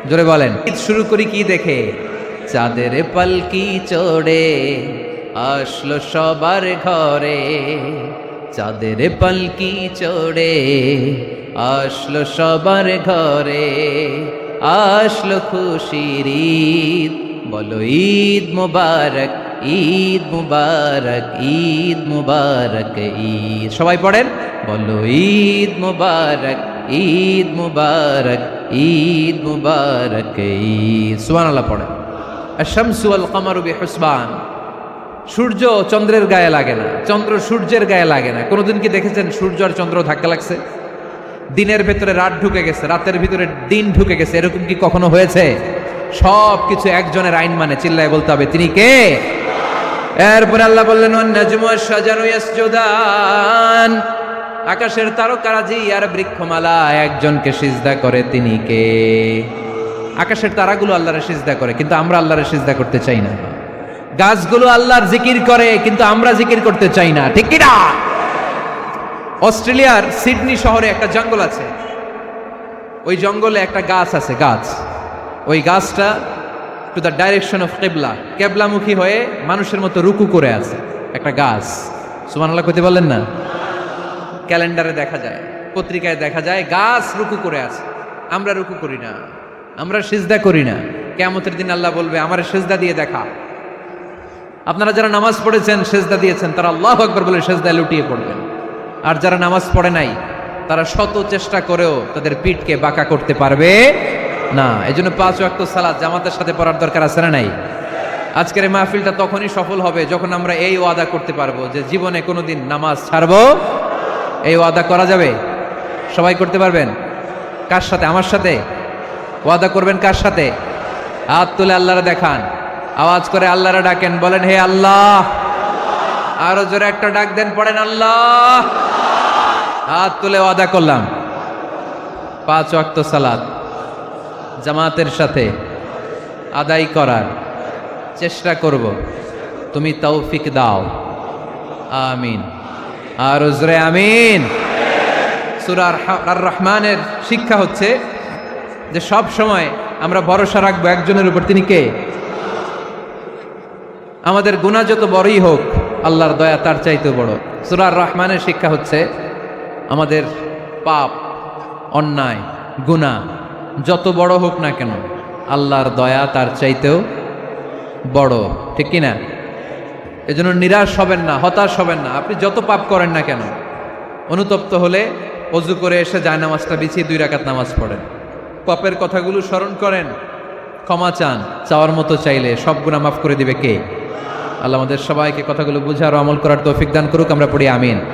জোরে বলেন। ঈদ শুরু করি কি দেখে? চাঁদের পালকি চড়ে আসলো সবার ঘরে, চাঁদের পালকি চড়ে আসলো সবার ঘরে, আসলো খুশির ঈদ, বলো ঈদ মুবারক, ঈদ মুবারক, ঈদ মুবারক, ঈদ। সবাই পড়েন, বলো ঈদ মুবারক, ঈদ মুবারক, ঈদ মুবারক, ঈদ। সুবহানাল্লাহ পড়েন। আশ-শামসু ওয়াল কামারু বিহুসবান। সূর্য চন্দ্রের গায়ে লাগে না, চন্দ্র সূর্যের গায়ে লাগে না। কোনোদিন কি দেখেছেন সূর্য আর চন্দ্র ধাক্কা লাগছে? দিনের ভেতরে রাত ঢুকে গেছে, রাতের ভিতরে দিন ঢুকে গেছে, এরকম কি কখনো হয়েছে? সব কিছু একজনের আইন মানে, চিল্লায় বলতে হবে, তিনি কে? এরপরে আল্লাহ বললেন, ওয়ান নাজমু ওয়াশ-শাজারু ইয়াসজুদান। আকাশের তারকারাজি আর বৃক্ষমালা একজনকে সিজদা করে, তিনি কে? আকাশের তারাগুলো আল্লাহরে সিজদা করে, কিন্তু আমরা আল্লাহরে সিজদা করতে চাই না। গাছগুলো আল্লাহর জিকির করে, কিন্তু আমরা জিকির করতে চাই না, ঠিক কি না? অস্ট্রেলিয়ার সিডনি শহরে একটা জঙ্গল আছে। ওই জঙ্গলে একটা গাছ আছে, গাছ। ওই গাছটা টু দ্য ডাইরেকশন অফ কিবলা, কেবলামুখী হয়ে মানুষের মতো রুকু করে আছে একটা গাছ। সুবহানাল্লাহ কইতে বললেন না? ক্যালেন্ডারে দেখা যায়, পত্রিকায় দেখা যায়, গাছ রুকু করে আছে। আমরা রুকু করি না, আমরা সিজদা করি না। কিয়ামতের দিন আল্লাহ বলবে, আমারে সিজদা দিয়ে দেখা। আপনারা যারা নামাজ পড়েছেন, সিজদা দিয়েছেন, তারা আল্লাহু আকবার বলে সিজদায় লুটিয়ে পড়বেন। আর যারা নামাজ পড়ে নাই, তারা শত চেষ্টা করেও তাদের পিঠকে বাঁকা করতে পারবে না। এজন্য 5 ওয়াক্ত সালাত জামাতের সাথে পড়ার দরকার আছে না নাই? আজকের এই মাহফিলটা তখনই সফল হবে যখন আমরা এই ওয়াদা করতে পারবো যে জীবনে কোনোদিন নামাজ ছাড়বো। এই ওয়াদা করা যাবে? সবাই করতে পারবেন? কার সাথে? আমার সাথে ওয়াদা করবেন। কার সাথে? হাত তুলে আল্লাহরে দেখান, আওয়াজ করে আল্লাহরে ডাকেন, বলেন, হে আল্লাহ। আরো জোরে একটা ডাক দেন, পড়েন, আল্লাহ। হাত তুলে ওয়াদা করলাম 5 ওয়াক্ত সালাত জামাতের সাথে আদায় করার চেষ্টা করব, তুমি তৌফিক দাও, আমিন। আর জোরে আমিন। সূরা আর রহমানের শিক্ষা হচ্ছে যে সব সময় আমরা ভরসা রাখবো একজনের উপর, তিনি কে? আমাদের গুনাহ যত বড়ই হোক, আল্লাহর দয়া তার চাইতেও বড়। সূরা আর রহমানের শিক্ষা হচ্ছে আমাদের পাপ, অন্যায়, গুনাহ যত বড় হোক না কেন, আল্লাহর দয়া তার চাইতেও বড়, ঠিক কিনা? এজন্য নিরাশ হবেন না, হতাশ হবেন না। আপনি যত পাপ করেন না কেন, অনুতপ্ত হলে ওযু করে এসে জায়নামাজটা বিছিয়ে 2 রাকাত নামাজ পড়েন, পাপের কথাগুলো স্মরণ করেন, ক্ষমা চান, চাওয়ার মতো চাইলে সব গুনাহ মাফ করে দিবে কে? আল্লাহ আমাদের সবাইকে কথাগুলো বুঝার ও আমল করার তৌফিক দান করুক। আমরা পড়ি আমিন।